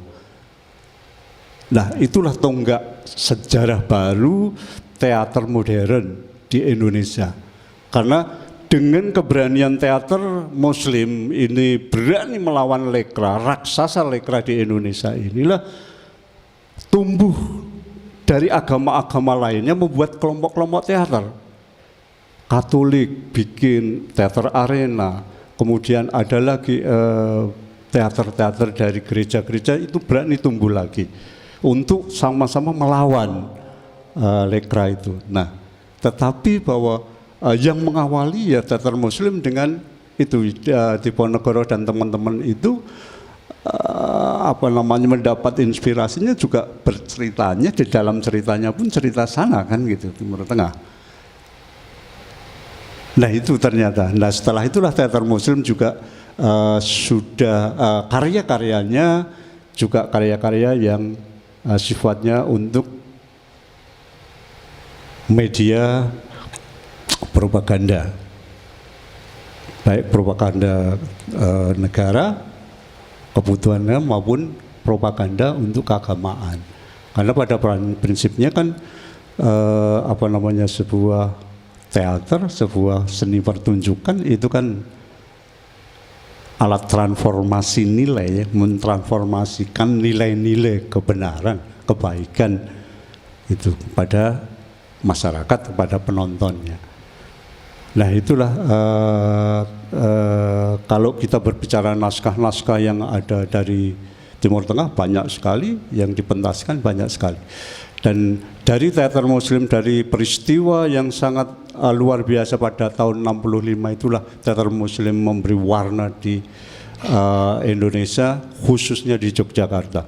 Nah, itulah tonggak sejarah baru teater modern di Indonesia. Karena dengan keberanian teater Muslim ini berani melawan lekra, raksasa lekra di Indonesia inilah tumbuh dari agama-agama lainnya membuat kelompok-kelompok teater. Katolik bikin teater arena, kemudian ada lagi teater-teater dari gereja-gereja itu berani tumbuh lagi untuk sama-sama melawan lekra itu. Nah, tetapi bahwa yang mengawali ya teater Muslim dengan itu Diponegoro dan teman-teman itu mendapat inspirasinya juga berceritanya di dalam ceritanya pun cerita sana kan gitu, Timur Tengah. Nah itu ternyata. Nah setelah itulah teater Muslim juga sudah karya-karyanya juga karya-karya yang sifatnya untuk media propaganda, baik propaganda negara kebutuhannya maupun propaganda untuk keagamaan. Karena pada prinsipnya kan sebuah teater, sebuah seni pertunjukan itu kan alat transformasi nilai, mentransformasikan nilai-nilai kebenaran, kebaikan itu pada masyarakat, kepada penontonnya. Nah itulah kalau kita berbicara naskah-naskah yang ada dari Timur Tengah banyak sekali, yang dipentaskan banyak sekali. Dan dari teater Muslim, dari peristiwa yang sangat luar biasa pada tahun 65 itulah teater Muslim memberi warna di Indonesia, khususnya di Yogyakarta.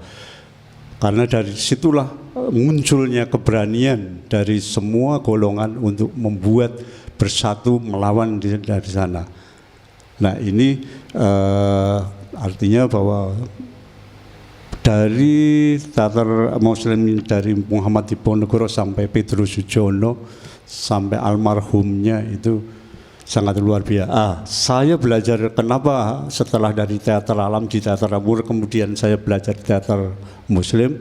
Karena dari situlah munculnya keberanian dari semua golongan untuk membuat bersatu melawan dari sana. Nah ini artinya bahwa dari teater Muslim dari Muhammad Diponegoro sampai Petrus Sujono sampai almarhumnya itu sangat luar biasa. Saya belajar kenapa setelah dari teater alam di teater Amur kemudian saya belajar teater Muslim,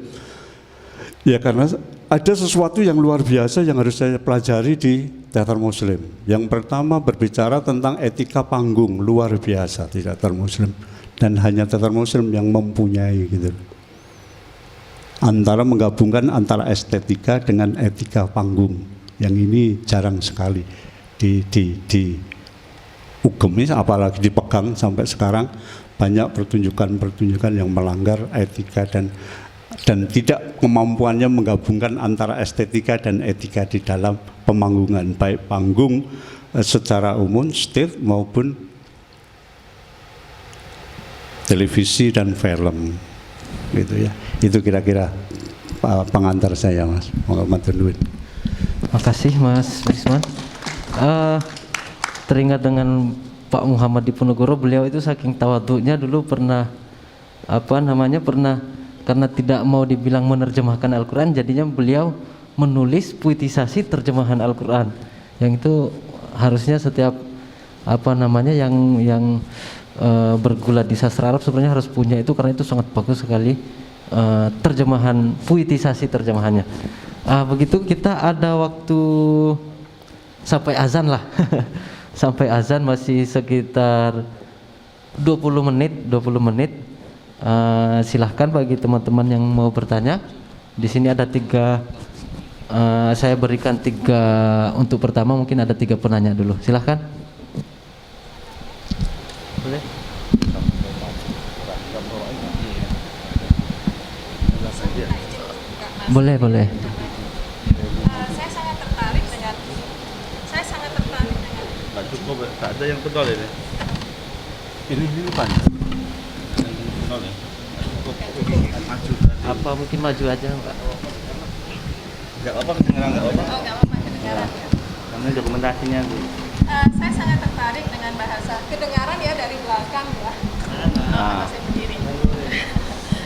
ya karena ada sesuatu yang luar biasa yang harus saya pelajari di teater Muslim. Yang pertama berbicara tentang etika panggung, luar biasa di teater Muslim, dan hanya teater Muslim yang mempunyai gitu. Antara menggabungkan antara estetika dengan etika panggung, yang ini jarang sekali di UGM, apalagi dipegang sampai sekarang. Banyak pertunjukan-pertunjukan yang melanggar etika dan tidak kemampuannya menggabungkan antara estetika dan etika di dalam pemanggungan, baik panggung secara umum, stage maupun televisi dan film, gitu ya. Itu kira-kira pengantar saya, Mas. Matur nuwun. Makasih Mas Risman. Teringat dengan Pak Muhammad Diponegoro, beliau itu saking tawadhunya dulu pernah karena tidak mau dibilang menerjemahkan Al-Quran, jadinya beliau menulis puitisasi terjemahan Al-Quran, yang itu harusnya setiap yang bergulat di sastra Arab sebenarnya harus punya itu, karena itu sangat bagus sekali terjemahan, puitisasi terjemahannya. Begitu kita ada waktu sampai azan lah. Sampai azan masih sekitar 20 menit. Silahkan bagi teman-teman yang mau bertanya. Di sini ada 3, saya berikan 3 untuk pertama, mungkin ada 3 penanya dulu. Silahkan. Boleh? Boleh. Cukup, tak ada yang pedol ini. Ini pan. Yang pedol ya. Maju. Apa mungkin maju aja, Pak? Enggak apa kedengaran, enggak apa. Oh, enggak apa kedengaran. Karena dokumentasinya, Bu. Saya sangat tertarik dengan bahasa kedengaran ya dari belakang ya. Saya berdiri.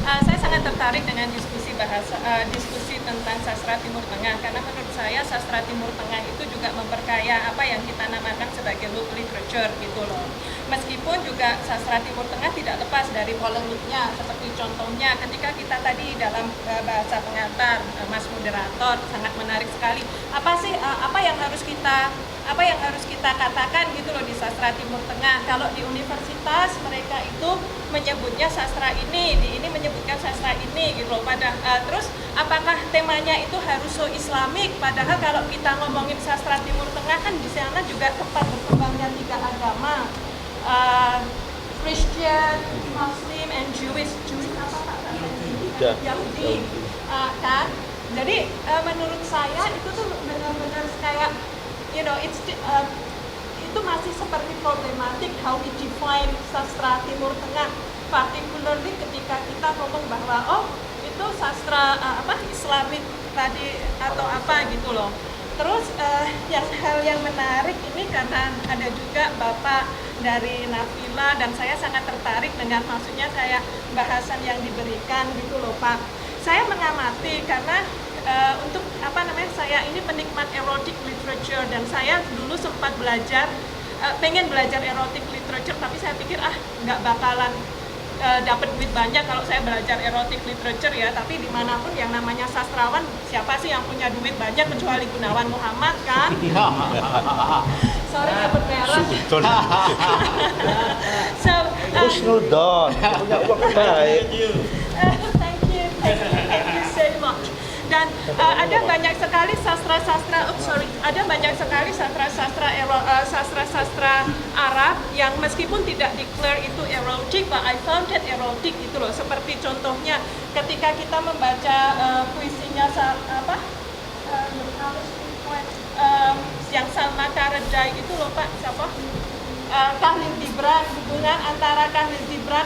Saya sangat tertarik dengan diskusi tentang sastra Timur Tengah, karena menurut saya sastra Timur Tengah itu juga memperkaya apa yang kita namakan sebagai loop literature gitu loh. Meskipun juga sastra Timur Tengah tidak lepas dari polemiknya, seperti contohnya ketika kita tadi dalam bahasa pengantar Mas Moderator sangat menarik sekali. Apa yang harus kita katakan gitu loh di sastra Timur Tengah. Kalau di universitas mereka itu menyebutnya sastra ini, di ini menyebutkan sastra ini gitu loh. Terus apakah temanya itu harus so Islamik? Padahal kalau kita ngomongin sastra Timur Tengah kan di sana juga tempat berkembangnya 3 agama, Christian, Muslim, and Jewish apa Pak? Yahudi. Kan? Jadi menurut saya itu tuh benar-benar kayak itu masih seperti problematik how we define sastra Timur Tengah, particularly ketika kita ngomong bahwa itu sastra Islamik tadi atau apa gitu loh. Terus hal yang menarik ini karena ada juga Bapak dari Nafila dan saya sangat tertarik dengan maksudnya kayak bahasan yang diberikan gitu loh Pak. Saya mengamati karena untuk saya ini penikmat erotic literature dan saya dulu sempat pengen belajar erotic literature, tapi saya pikir nggak bakalan dapat duit banyak kalau saya belajar erotic literature ya. Tapi dimanapun yang namanya sastrawan, siapa sih yang punya duit banyak kecuali Gunawan Muhammad kan? Sorry dapat merah. Husnudon, punya uang baik. Thank you so much. Dan ada banyak sekali sastra-sastra Arab yang meskipun tidak declare itu erotic, but I found it erotic itu loh. Seperti contohnya ketika kita membaca puisinya yang Salma Karaday itu loh Pak, siapa? Khalil Gibran, hubungan antara Khalil Gibran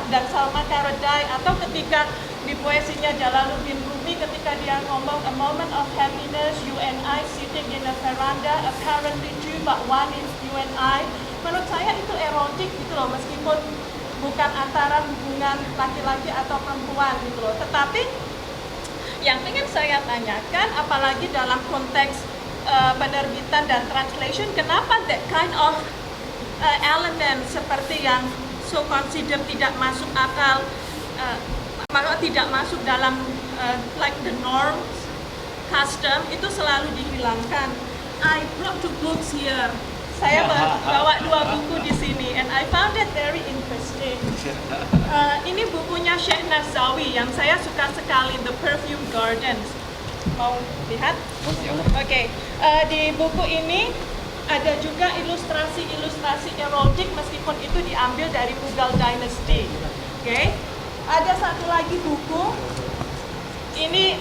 dan Salma Karaday, atau ketika di puisinya Jalaluddin Rumi ketika dia ngomong a moment of happiness, you and I sitting in a veranda, apparently two but one is you and I. Menurut saya itu erotik gitu loh, meskipun bukan antara hubungan laki-laki atau perempuan gitu loh. Tetapi yang ingin saya tanyakan, apalagi dalam konteks penerbitan dan translation, kenapa that kind of element seperti yang so consider tidak masuk akal, tidak masuk dalam like the norms, custom, itu selalu dihilangkan. I brought two books here. Saya bawa 2 buku di sini, and I found it very interesting. Ini bukunya Syekh Nafzawi yang saya suka sekali, The Perfume Gardens. Mau lihat? Oke. Di buku ini ada juga ilustrasi erotik meskipun itu diambil dari Mughal Dynasty. Oke. Ada satu lagi buku. Ini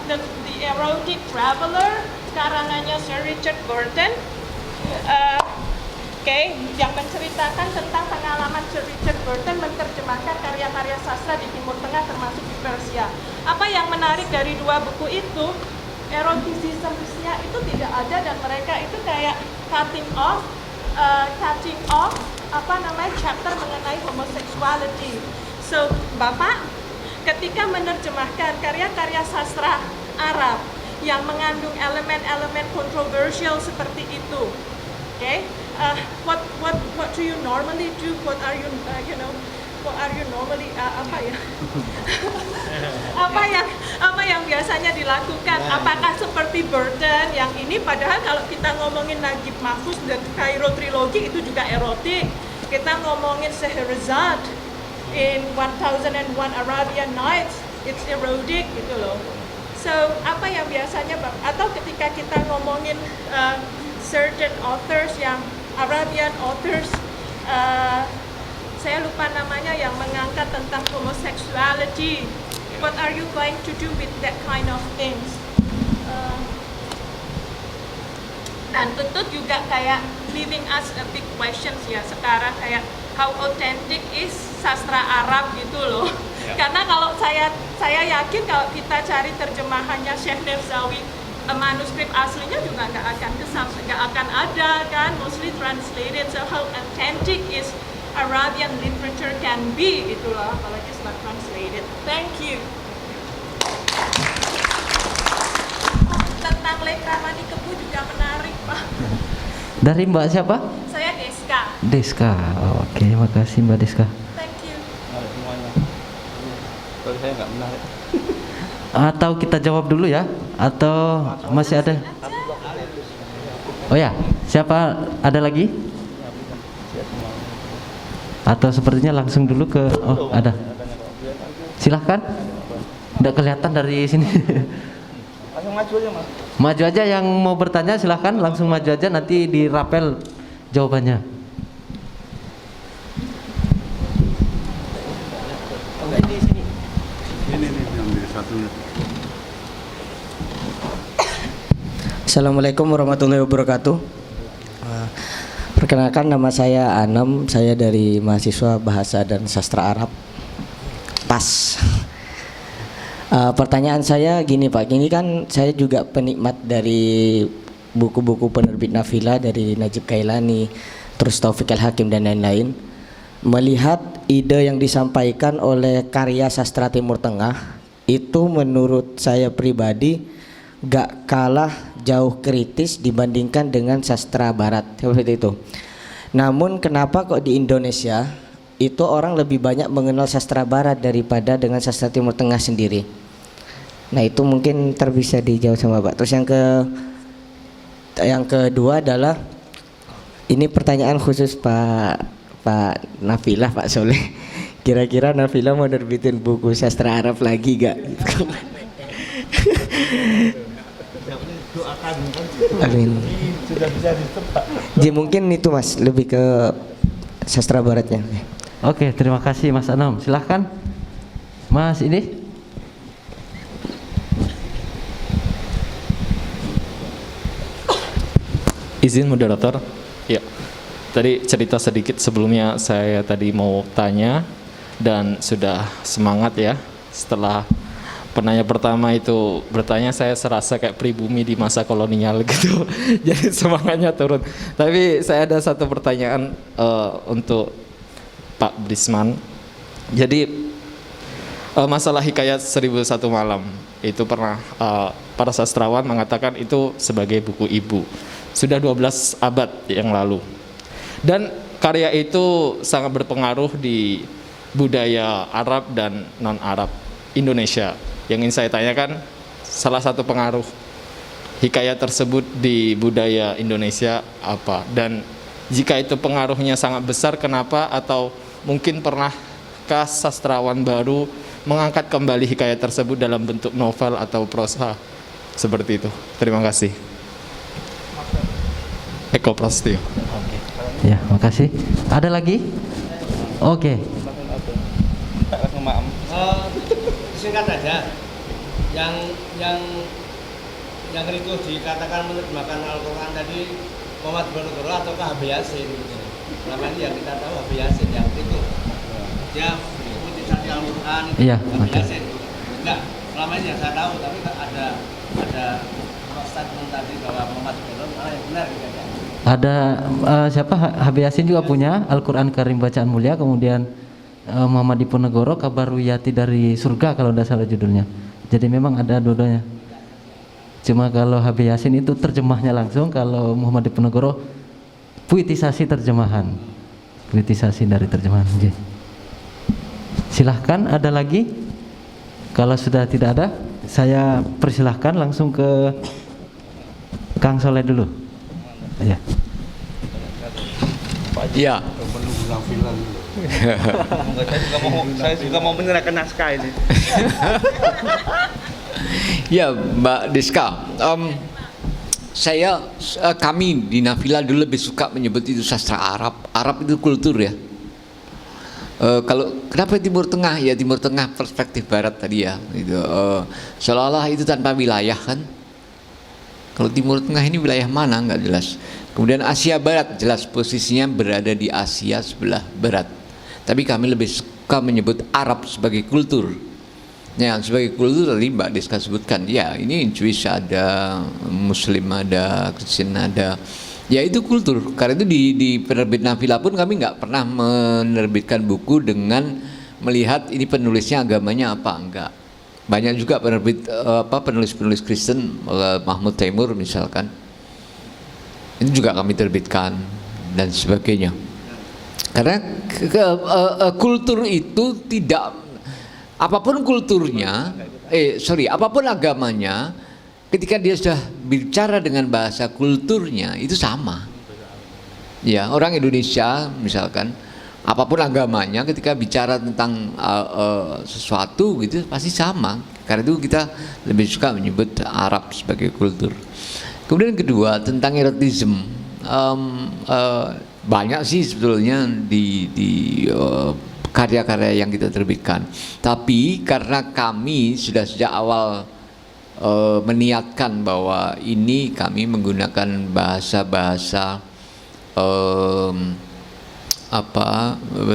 The Erotic Traveler, karangannya Sir Richard Burton. Yang menceritakan tentang pengalaman Sir Richard Burton menerjemahkan karya-karya sastra di Timur Tengah termasuk di Persia. Apa yang menarik dari 2 buku itu, erotisismnya itu tidak ada dan mereka itu kayak cutting off chapter mengenai homosexuality. So, Bapak ketika menerjemahkan karya-karya sastra Arab yang mengandung elemen-elemen kontroversial seperti itu, what do you normally do? What are you normally apa yang biasanya dilakukan? Apakah seperti Burton yang ini, padahal kalau kita ngomongin Najib Mahfuz dan Cairo Trilogy itu juga erotik. Kita ngomongin Scheherazade in 1001 Arabian Nights, it's erotic gitu loh. So, apa yang biasanya, atau ketika kita ngomongin certain authors yang Arabian authors, saya lupa namanya, yang mengangkat tentang homosexuality. What are you going to do with that kind of things? Dan tentu juga kayak leaving us a big questions ya sekarang, kayak how authentic is sastra Arab gitu loh. Karena kalau saya yakin kalau kita cari terjemahannya Syekh Nafzawi, manuskrip aslinya juga nggak akan ada kan, mostly translated. So how authentic is Arabian literature can be, itulah apalagi setelah translated. Thank you. Tentang Lek Ramani Kebu juga menarik, Pak. Dari Mbak siapa? Saya Deska. Deska. Oke, makasih Mbak Deska. Thank you. Kalau saya nggak menarik. Atau kita jawab dulu ya? Atau masih ada? Oh ya, siapa ada lagi? Atau sepertinya langsung dulu ke, oh ada. Silahkan. Nggak kelihatan dari sini. Langsung maju aja, Mas. Maju aja yang mau bertanya, silahkan langsung maju aja, nanti dirapel jawabannya. Assalamualaikum warahmatullahi wabarakatuh. Perkenalkan, nama saya Anam, saya dari mahasiswa Bahasa dan Sastra Arab PAS. Pertanyaan saya gini Pak, ini kan saya juga penikmat dari buku-buku penerbit Nafila dari Najib Kailani, terus Taufik Al-Hakim dan lain-lain. Melihat ide yang disampaikan oleh karya sastra Timur Tengah itu menurut saya pribadi gak kalah jauh kritis dibandingkan dengan sastra Barat seperti itu. Namun kenapa kok di Indonesia itu orang lebih banyak mengenal sastra Barat daripada dengan sastra Timur Tengah sendiri? Nah itu mungkin bisa dijawab sama Pak. Terus yang kedua adalah, ini pertanyaan khusus Pak Nafilah, Pak Soleh. Kira-kira Nafilah mau nerbitin buku sastra Arab lagi gak? Amin. Sudah bisa ditebak. Jadi mungkin itu Mas, lebih ke sastra Baratnya. Oke, terima kasih Mas Anam. Silahkan Mas ini. Izin moderator. Ya. Tadi cerita sedikit sebelumnya, saya tadi mau tanya dan sudah semangat ya. Setelah penanya pertama itu bertanya, saya serasa kayak pribumi di masa kolonial gitu. Jadi semangatnya turun. Tapi saya ada satu pertanyaan untuk Pak Brisman. Jadi masalah hikayat 1001 malam itu pernah para sastrawan mengatakan itu sebagai buku ibu. Sudah 12 abad yang lalu. Dan karya itu sangat berpengaruh di budaya Arab dan non-Arab Indonesia. Yang ingin saya tanyakan, salah satu pengaruh hikayat tersebut di budaya Indonesia apa? Dan jika itu pengaruhnya sangat besar, kenapa? Atau mungkin pernahkah sastrawan baru mengangkat kembali hikayat tersebut dalam bentuk novel atau prosa seperti itu? Terima kasih. Eko Prasetyo. Ya, makasih. Ada lagi? Oke. Singkat aja. Yang Riko dikatakan menerjemahkan Al-Quran tadi Muhammad Diponegoro atau Habib Yasin. Selama ini yang kita tahu Habib Yasin yang itu dia mutisasi Al-Quran itu Iya, Habib Yasin. Enggak, selama ini yang saya tahu, tapi ada statement tadi bahwa Muhammad Diponegoro malah yang benar gitu ya. Ada siapa Habib Yasin juga punya Al-Quran Karim Bacaan Mulia, kemudian Muhammad Diponegoro Kabar Wiyati dari Surga kalau tidak salah judulnya. Jadi memang ada dua-duanya. Cuma kalau Habib Yasin itu terjemahnya langsung, kalau Muhammad Diponegoro puitisasi terjemahan. Puitisasi dari terjemahan. Oke. Silahkan, ada lagi? Kalau sudah tidak ada, saya persilahkan langsung ke Kang Soleh dulu. Ya. Iya. Saya juga mau menyerahkan naskah ini. Ya, Mbak Deska, kami di Nafila dulu lebih suka menyebut itu sastra Arab. Arab itu kultur ya. Kalau kenapa Timur Tengah? Ya Timur Tengah perspektif Barat tadi ya. Gitu. Seolah-olah itu tanpa wilayah kan. Kalau Timur Tengah ini wilayah mana nggak jelas. Kemudian Asia Barat jelas posisinya berada di Asia sebelah Barat. Tapi kami lebih suka menyebut Arab sebagai kultur. Ya, sebagai kultur tadi Mbak Deska sebutkan. Ya, ini Jewish ada, Muslim ada, Kristen ada. Ya itu kultur. Karena itu di penerbit Nafila pun kami nggak pernah menerbitkan buku dengan melihat ini penulisnya agamanya apa, enggak. Banyak juga penulis-penulis Kristen, Mahmud Taimur misalkan. Ini juga kami terbitkan dan sebagainya. Karena kultur itu tidak, apapun kulturnya, apapun agamanya, ketika dia sudah bicara dengan bahasa kulturnya itu sama. Ya, orang Indonesia misalkan, apapun agamanya, ketika bicara tentang sesuatu gitu pasti sama. Karena itu kita lebih suka menyebut Arab sebagai kultur. Kemudian kedua tentang erotisme, banyak sih sebetulnya di karya-karya yang kita terbitkan. Tapi karena kami sudah sejak awal meniatkan bahwa ini kami menggunakan bahasa-bahasa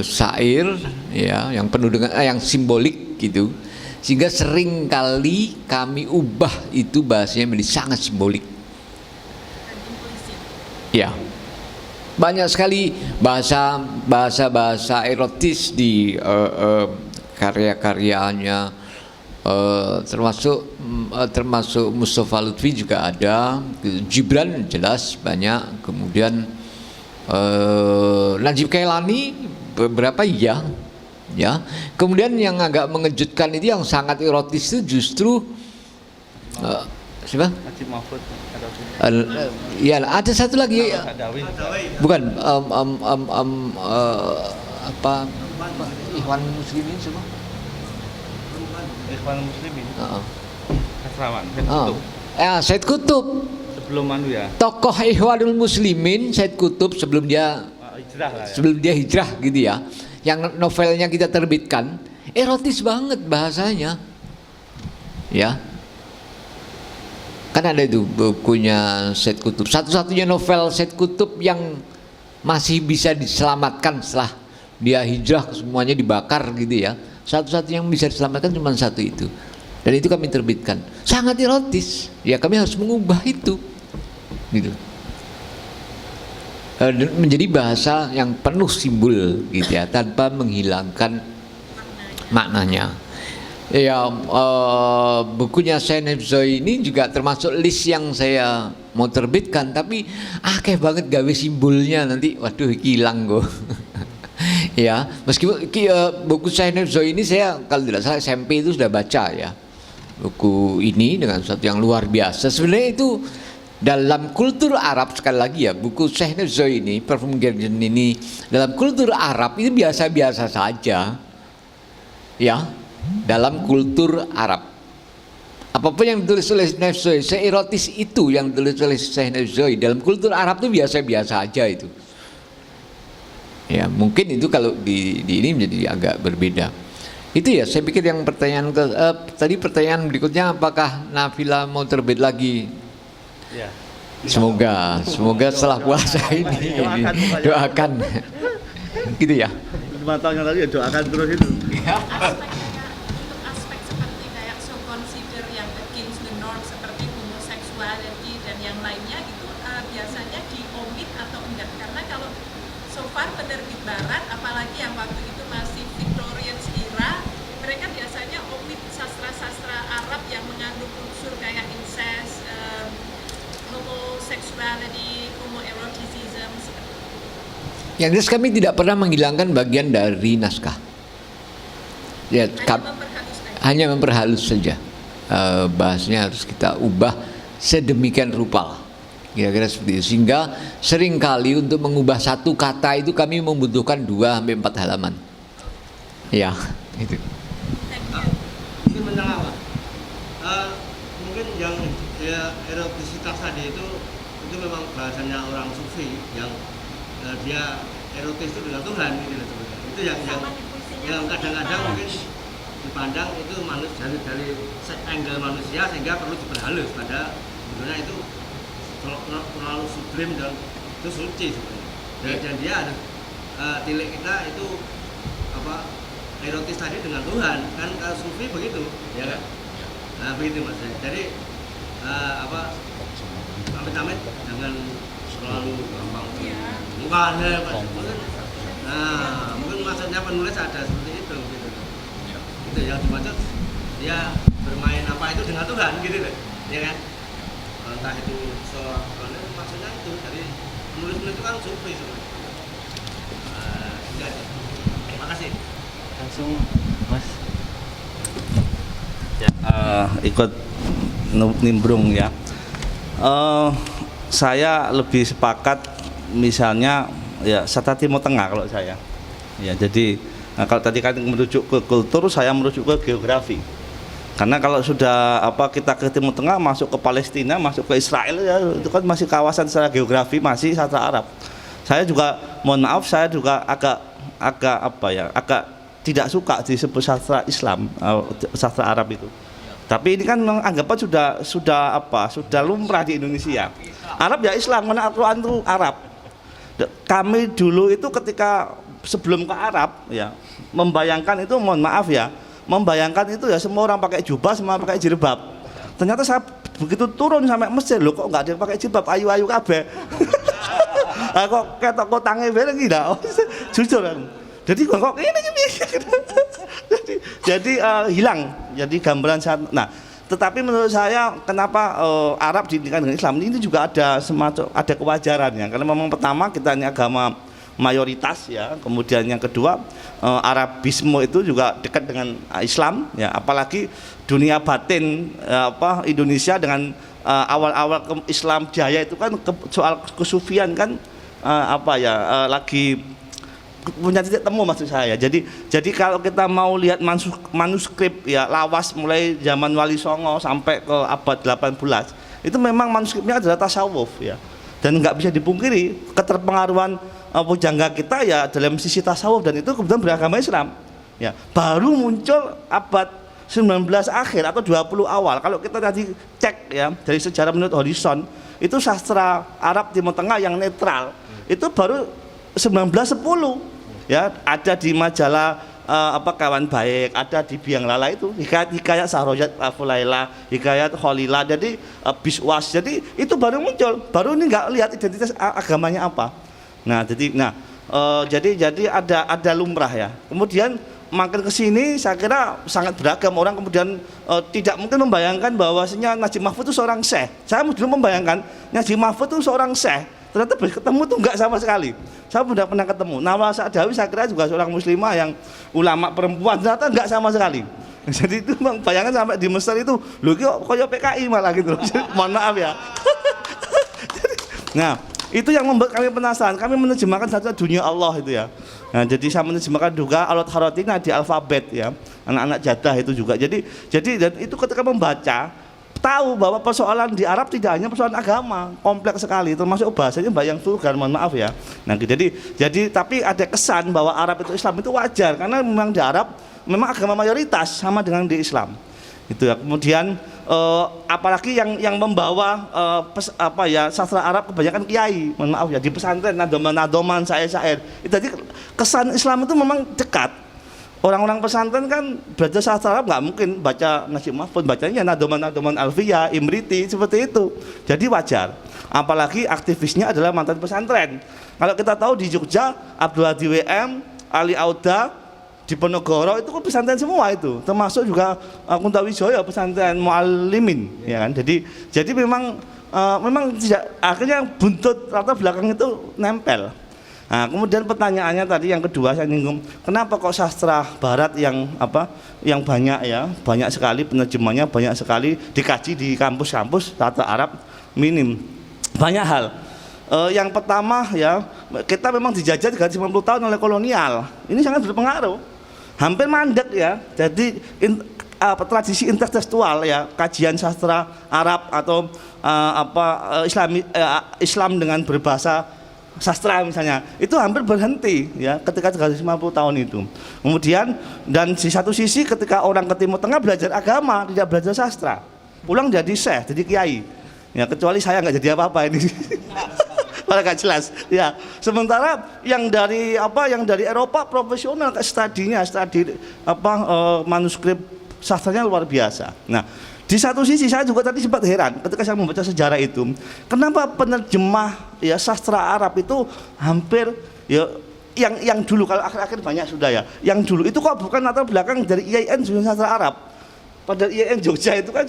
syair ya, yang penuh dengan yang simbolik gitu, sehingga sering kali kami ubah itu bahasanya menjadi sangat simbolik. Ya, banyak sekali bahasa erotis di karya-karyanya, termasuk Mustafa Lutfi juga ada, Gibran jelas banyak, kemudian Najib Kailani beberapa ya. Kemudian yang agak mengejutkan itu yang sangat erotis itu justru siapa? Najib Mahfud. Ya, ada satu lagi. Bukan Ikhwan Muslimin semua. Ikhwan Muslimin. Said Kutub. Sebelum ya. Tokoh Ikhwanul Muslimin Said Kutub sebelum dia hijrah gitu ya. Yang novelnya kita terbitkan erotis banget bahasanya. Ya. Kan ada itu bukunya Said Kutub, satu-satunya novel Said Kutub yang masih bisa diselamatkan setelah dia hijrah, semuanya dibakar gitu ya. Satu-satunya yang bisa diselamatkan cuma satu itu. Dan itu kami terbitkan. Sangat erotis. Ya kami harus mengubah itu. Gitu. menjadi bahasa yang penuh simbol gitu ya, tanpa menghilangkan maknanya. Ya, bukunya Syekh Nafzoi ini juga termasuk list yang saya mau terbitkan, tapi akeh banget gawe simbolnya, nanti waduh hilang kok. Ya, meskipun buku Syekh Nafzoi ini saya kalau tidak salah SMP itu sudah baca ya. Buku ini dengan sesuatu yang luar biasa. Sebenarnya itu dalam kultur Arab, sekali lagi ya, buku Syekh Nafzoi ini, Perfume Garden ini, dalam kultur Arab itu biasa-biasa saja. Ya, dalam kultur Arab. Apapun yang ditulis oleh Nafzoi, seerotis itu yang ditulis oleh Syekh Nafzoi, dalam kultur Arab itu biasa-biasa aja itu. Ya, mungkin itu kalau di ini menjadi agak berbeda. Itu ya, saya pikir yang pertanyaan tadi pertanyaan berikutnya, apakah Nafila mau terbit lagi? Ya. Semoga setelah puasa ini doakan. Gitu ya. 5 tahun yang lalu ya doakan terus itu. Aspek seperti kayak so consider yang against the norm seperti homosexuality dan yang lainnya itu biasanya diomit atau enggak, karena kalau so far penerbit barat apalagi yang waktu itu masih Victorian era, mereka biasanya omit sastra-sastra Arab yang mengandung unsur kayak incest, homosexuality, homoeroticism seperti itu. Yang jelas kami tidak pernah menghilangkan bagian dari naskah. Ya, hanya memperhalus saja. Bahasanya harus kita ubah sedemikian rupa, kira-kira seperti itu. Sehingga seringkali untuk mengubah satu kata itu kami membutuhkan 2-4 halaman. Ya, itu. Mungkin menyalah, mungkin yang erotisitas tadi itu memang bahasanya orang sufi yang dia erotis itu dengan Tuhan gitu sebenarnya. Itu yang kadang-kadang mungkin dipandang itu dari angle manusia sehingga perlu diperhalus, pada sebenarnya itu terlalu sublim dan itu suci sebenarnya. Dan dia ada tilik kita itu apa erotis tadi dengan Tuhan, kan kalau sufi begitu, ya kan? Nah begitu mas. Jadi amit-amit jangan terlalu gampang. Bukan ya, nah mungkin maksudnya penulis ada seperti itu, gitu. Itu yang dimaksud dia bermain apa itu dengan Tuhan, gitu deh, ya kan? Entah itu maksudnya itu dari penulis itu kan sufi sebenarnya. Terima kasih. Langsung mas. Ya, ikut nimbrung ya. Saya lebih sepakat misalnya ya Sastra Timur Tengah kalau saya. Ya, jadi kalau tadi kan merujuk ke kultur, saya merujuk ke geografi. Karena kalau sudah kita ke Timur Tengah, masuk ke Palestina, masuk ke Israel ya, itu kan masih kawasan secara geografi masih sastra Arab. Saya juga mohon maaf, saya juga agak tidak suka disebut sastra Islam, sastra Arab itu. Tapi ini kan anggapan sudah lumrah di Indonesia. Arab ya Islam, karena Al-Quran itu Arab. Kami dulu itu ketika sebelum ke Arab ya, membayangkan itu mohon maaf ya, membayangkan itu ya semua orang pakai jubah, semua pakai jilbab. Ternyata saya begitu turun sampai Mesir, loh kok nggak ada yang pakai jilbab, ayu-ayu kabeh. Kok ketok kotange bareng iki dah. Jujur kan. Jadi kok ini jadi hilang. Jadi gambaran saat. Nah, tetapi menurut saya kenapa Arab dinikahkan dengan Islam ini juga ada semacam kewajarannya. Karena memang pertama kita ini agama mayoritas ya, kemudian yang kedua Arabisme itu juga dekat dengan Islam ya, apalagi dunia batin Indonesia dengan awal-awal Islam jaya itu kan soal kesufian kan lagi punya titik temu maksud saya. Jadi kalau kita mau lihat manuskrip ya lawas mulai zaman Wali Songo sampai ke abad 18 itu memang manuskripnya adalah tasawuf ya, dan nggak bisa dipungkiri keterpengaruhan pujangga kita ya dalam sisi tasawuf, dan itu kemudian beragama Islam ya. Baru muncul abad 19 akhir atau 20 awal. Kalau kita tadi cek ya dari sejarah menurut Horizon, itu sastra Arab Timur Tengah yang netral itu baru 1910 ya, ada di majalah Kawan Baik, ada di Biang Lala itu hikayat Sahrojat Afulaila, hikayat Khalila, jadi Biswas. Jadi itu baru muncul, baru ini nggak lihat identitas agamanya apa. Jadi ada lumrah ya. Kemudian makin ke sini saya kira sangat beragam orang kemudian tidak mungkin membayangkan bahwasanya Najib Mahfud itu seorang syekh. Saya dulu membayangkan Najib Mahfud itu seorang syekh. Ternyata ketemu tuh enggak sama sekali. Saya sudah pernah ketemu. Nawal Sa'dawi saya kira juga seorang muslimah yang ulama perempuan, ternyata enggak sama sekali. Jadi itu bayangan sampai di Mesir itu, loh kok PKI malah gitu. Mohon maaf ya. Nah, itu yang membuat kami penasaran. Kami menerjemahkan satu dunia Allah itu ya. Nah, jadi saya menerjemahkan juga alat harotina di alfabet ya, anak-anak jadah itu juga. Jadi dan itu ketika membaca tahu bahwa persoalan di Arab tidak hanya persoalan agama, kompleks sekali, termasuk bahasanya yang vulgar, mohon maaf ya. Nah, jadi tapi ada kesan bahwa Arab itu Islam itu wajar karena memang di Arab memang agama mayoritas sama dengan di Islam. Itu ya. Kemudian apalagi yang membawa sastra Arab kebanyakan kiai, mohon maaf ya, di pesantren nadoman syair. Itu tadi kesan Islam itu memang dekat. Orang-orang pesantren kan belajar sastra Arab nggak mungkin baca Najib Mahfud, bacanya nadoman Alfiyah, Imriti seperti itu. Jadi wajar. Apalagi aktivisnya adalah mantan pesantren. Kalau kita tahu di Jogja Abdul Hadi WM, Ali Auda, di Ponorogo itu kan pesantren semua itu, termasuk juga Kuntawijaya pesantren Muallimin, ya kan. Jadi memang tidak, akhirnya buntut latar belakang itu nempel. Nah, kemudian pertanyaannya tadi yang kedua saya nyinggung, kenapa kok sastra Barat yang banyak sekali penerjemahnya, banyak sekali dikaji di kampus-kampus sastra Arab minim. Banyak hal. Yang pertama ya, kita memang dijajah 350 tahun oleh kolonial. Ini sangat berpengaruh. Hampir mandek ya. Jadi tradisi intertekstual ya, kajian sastra Arab atau Islam dengan berbahasa sastra misalnya, itu hampir berhenti ya ketika 350 tahun itu. Kemudian dan di satu sisi ketika orang ke Timur Tengah belajar agama, tidak belajar sastra, pulang jadi syekh, jadi kiai. Ya kecuali saya nggak jadi apa-apa ini. Malah nggak jelas. Ya, sementara yang dari Eropa profesional studi manuskrip sastranya luar biasa. Nah, di satu sisi saya juga tadi sempat heran ketika saya membaca sejarah itu, kenapa penerjemah ya sastra Arab itu hampir ya yang dulu, kalau akhir-akhir banyak sudah ya, yang dulu itu kok bukan latar belakang dari IAIN jurusan sastra Arab. Padahal IAIN Jogja itu kan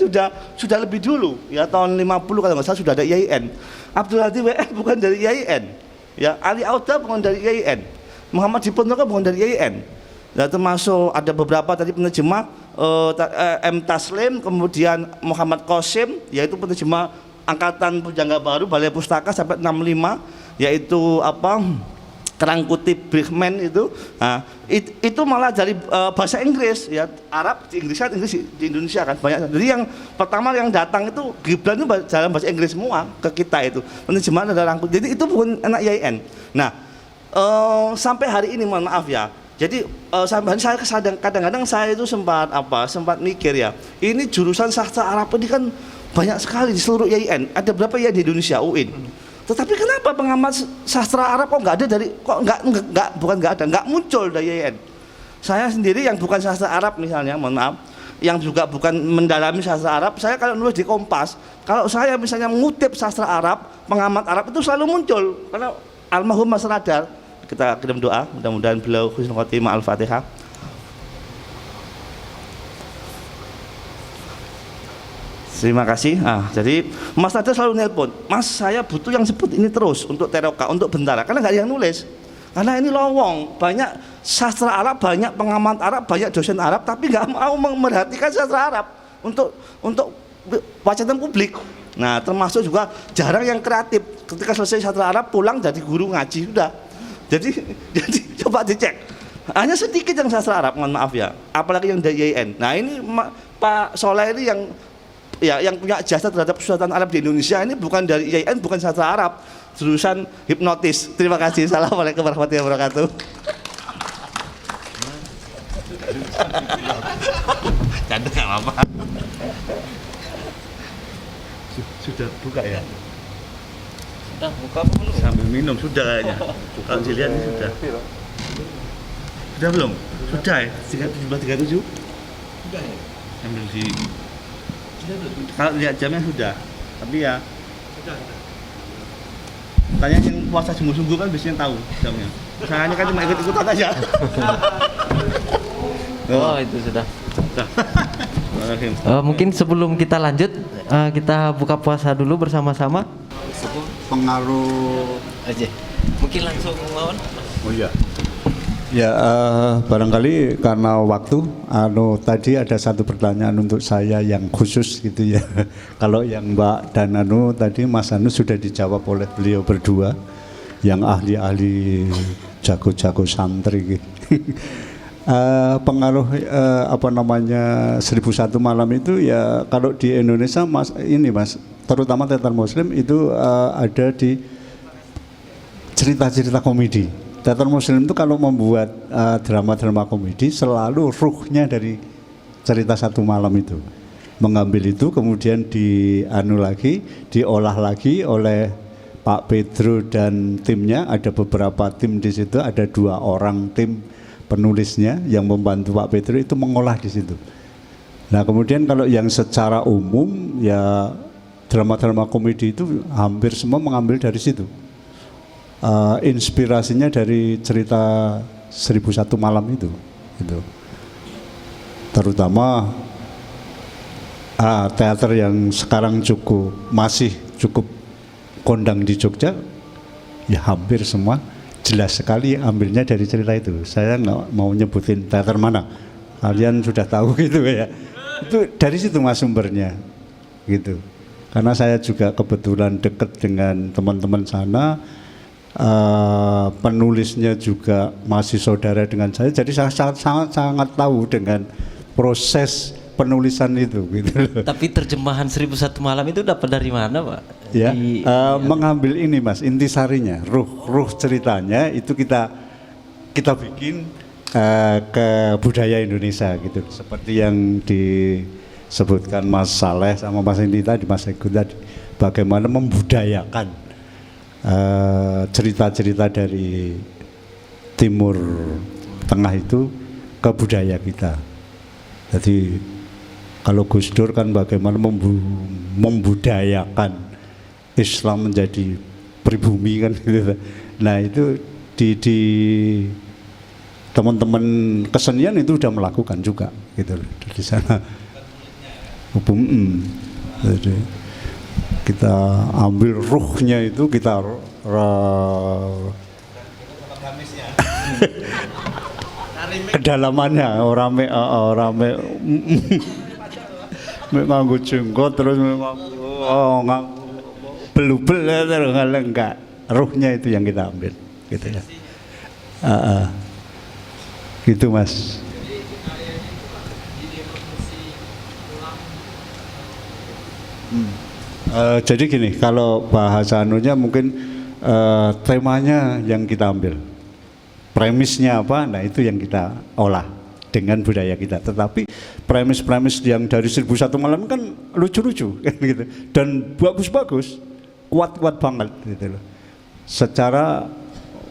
sudah lebih dulu ya, tahun 50 kalau nggak salah sudah ada IAIN. Abdul Hadi WM bukan dari IAIN ya, Ali Auda bukan dari IAIN, Muhammad Diponegoro bukan dari IAIN. Nah, termasuk ada beberapa tadi penerjemah M. Taslim, kemudian Muhammad Qasim, yaitu penerjemah angkatan pujangga baru Balai Pustaka sampai 65, yaitu kerang kutip Brickman itu. Nah, itu malah dari bahasa Inggris ya, Arab di Inggris kan, Inggris di Indonesia kan banyak. Jadi yang pertama yang datang itu Gibran itu dalam bahasa Inggris semua ke kita itu. Penerjemahan adalah rangkut. Jadi itu bukan anak IAIN. Nah, sampai hari ini mohon maaf ya. Jadi sampai saya kadang-kadang saya itu sempat mikir ya, ini jurusan sastra Arab ini kan banyak sekali di seluruh IAIN. Ada berapa ya di Indonesia, UIN. Tetapi kenapa pengamat sastra Arab kok nggak ada nggak muncul dari IAIN. Saya sendiri yang bukan sastra Arab misalnya, mohon maaf, yang juga bukan mendalami sastra Arab, saya kalau nulis di Kompas, kalau saya misalnya mengutip sastra Arab, pengamat Arab itu selalu muncul karena almarhum Mas Radar. Kita kirim doa, mudah-mudahan beliau husnul khotimah. Al-Fatihah. Terima kasih. Jadi Mas Radar selalu nelpon, Mas saya butuh yang sebut ini terus untuk teroka, untuk bentara, karena nggak ada yang nulis. Karena ini lowong, banyak sastra Arab, banyak pengamat Arab, banyak dosen Arab, tapi nggak mau memerhatikan sastra Arab untuk wacana publik. Nah, termasuk juga jarang yang kreatif. Ketika selesai sastra Arab pulang jadi guru ngaji sudah. Jadi coba dicek, hanya sedikit yang sastra Arab, mohon maaf ya, apalagi yang dari IAIN. Nah ini Pak Soleh ini yang punya jasa terhadap kesultanan Arab di Indonesia ini bukan dari IAIN, bukan sastra Arab, jurusan hipnotis. Terima kasih. Assalamualaikum warahmatullahi wabarakatuh. Canda nggak apa-apa. Sudah buka ya? Sudah buka apa belum? Sambil minum sudah kayaknya. Kalau dilihat ini sudah. Sudah belum? Sudah ya? 17.37? Sudah ya? Sambil di. Kalau lihat jamnya sudah. Tapi ya. Sudah. Tanya yang puasa sungguh-sungguh kan biasanya tahu jamnya. Saya kan cuma ikut-ikutan aja. Oh, itu sudah. Mungkin sebelum kita lanjut, kita buka puasa dulu bersama-sama. Pengaruh Aja. Mungkin langsung lawan. Oh iya. Ya, barangkali karena waktu, tadi ada satu pertanyaan untuk saya yang khusus gitu ya. Kalau yang Mbak dan tadi Mas Anu sudah dijawab oleh beliau berdua, yang ahli-ahli jago-jago santri gitu. Pengaruh 1001 malam itu ya kalau di Indonesia Mas, terutama teater Muslim itu ada di cerita-cerita komedi. Teater Muslim itu kalau membuat drama-drama komedi selalu ruhnya dari cerita satu malam itu. Mengambil itu kemudian diolah lagi oleh Pak Pedro dan timnya. Ada beberapa tim di situ, ada 2 orang tim penulisnya yang membantu Pak Pedro itu mengolah di situ. Nah kemudian kalau yang secara umum ya drama-drama komedi itu hampir semua mengambil dari situ. Inspirasinya dari cerita 1001 malam itu gitu. Terutama teater yang sekarang masih cukup kondang di Jogja ya hampir semua jelas sekali ambilnya dari cerita itu. Saya nggak mau nyebutin teater mana, kalian sudah tahu gitu ya. Itu dari situ mas sumbernya gitu. Karena saya juga kebetulan dekat dengan teman-teman sana. Penulisnya juga masih saudara dengan saya, jadi saya sangat tahu dengan proses penulisan itu gitu. Tapi terjemahan 1001 malam itu dapat dari mana Pak? Ya, mengambil ini mas, intisarinya, ruh ceritanya itu kita bikin ke budaya Indonesia gitu, seperti yang disebutkan Mas Saleh sama Mas Indi tadi, Mas Egu tadi, bagaimana membudayakan cerita-cerita dari Timur Tengah itu ke budaya kita. Jadi kalau Gus Dur kan bagaimana membudayakan Islam menjadi pribumi kan gitu. Nah itu di teman-teman kesenian itu sudah melakukan juga gitu di sana. Jadi kita ambil ruhnya itu kita kedalamannya rame nganggo jenggot terus belubel terus enggak, ruhnya itu yang kita ambil gitu ya. Gitu mas. Jadi gini, kalau bahasa anunya mungkin temanya yang kita ambil, premisnya apa, nah itu yang kita olah dengan budaya kita. Tetapi premis-premis yang dari 1001 malam kan lucu-lucu kan gitu, dan bagus-bagus, kuat-kuat banget gitu loh. Secara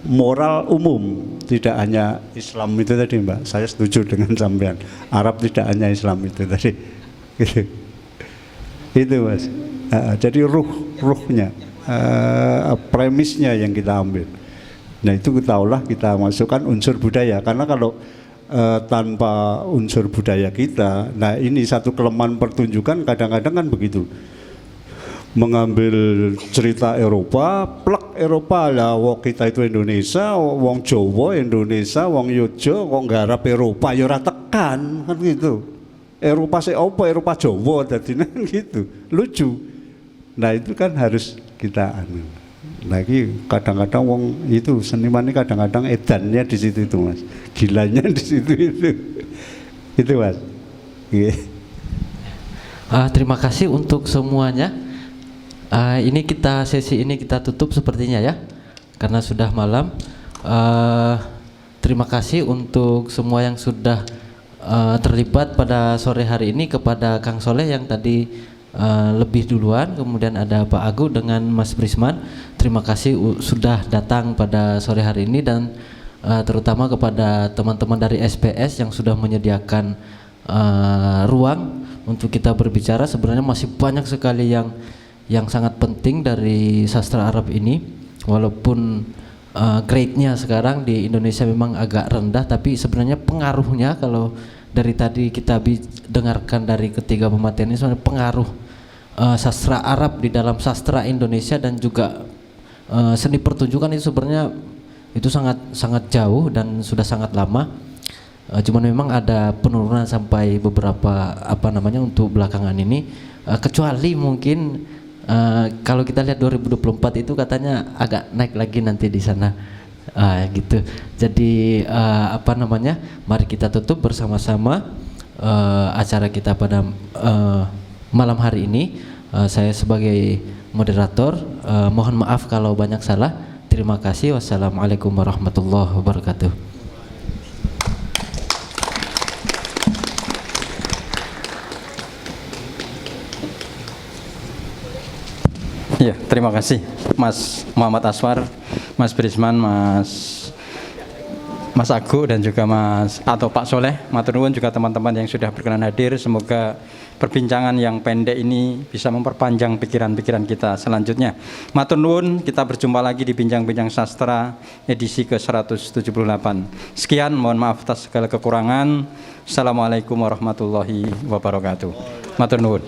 moral umum, tidak hanya Islam itu tadi Mbak, saya setuju dengan sampean. Arab tidak hanya Islam itu tadi, gitu. Itu mas. Jadi ruhnya, premisnya yang kita ambil. Nah itu kita olah, kita masukkan unsur budaya. Karena kalau tanpa unsur budaya kita, nah ini satu kelemahan pertunjukan kadang-kadang kan begitu. Mengambil cerita Eropa, plek Eropa lah, wong kita itu Indonesia, wong Jawa Indonesia, wong Yogyo, wong garap Eropa, ya ora tekan kan gitu. Eropa apa Eropa Jawa jadinya gitu, lucu. Nah itu kan harus kita lagi kadang-kadang wong itu seniman ini kadang-kadang edannya di situ itu mas, gilanya di situ itu mas. Terima kasih untuk semuanya. Sesi ini kita tutup sepertinya ya, karena sudah malam. Terima kasih untuk semua yang sudah terlibat pada sore hari ini, kepada Kang Soleh yang tadi lebih duluan, kemudian ada Pak Agu dengan Mas Brisman. Terima kasih sudah datang pada sore hari ini, dan terutama kepada teman-teman dari SPS yang sudah menyediakan ruang untuk kita berbicara. Sebenarnya masih banyak sekali yang sangat penting dari sastra Arab ini. walaupun grade-nya sekarang di Indonesia memang agak rendah, tapi sebenarnya pengaruhnya kalau dari tadi kita dengarkan dari ketiga pemateri ini, sebenarnya pengaruh sastra Arab di dalam sastra Indonesia dan juga seni pertunjukan itu sebenarnya itu sangat jauh dan sudah sangat lama. Cuman memang ada penurunan sampai beberapa untuk belakangan ini, kecuali mungkin kalau kita lihat 2024 itu katanya agak naik lagi nanti di sana, gitu. Jadi mari kita tutup bersama-sama acara kita pada malam hari ini. Saya sebagai moderator mohon maaf kalau banyak salah. Terima kasih. Wassalamualaikum warahmatullahi wabarakatuh. Ya, terima kasih Mas Muhammad Aswar, Mas Brisman, Mas Agu dan juga Pak Soleh. Matur nuwun juga teman-teman yang sudah berkenan hadir. Semoga perbincangan yang pendek ini bisa memperpanjang pikiran-pikiran kita selanjutnya. Matur nuwun, kita berjumpa lagi di Bincang-Bincang Sastra edisi ke-178. Sekian, mohon maaf atas segala kekurangan. Assalamualaikum warahmatullahi wabarakatuh. Matur nuwun.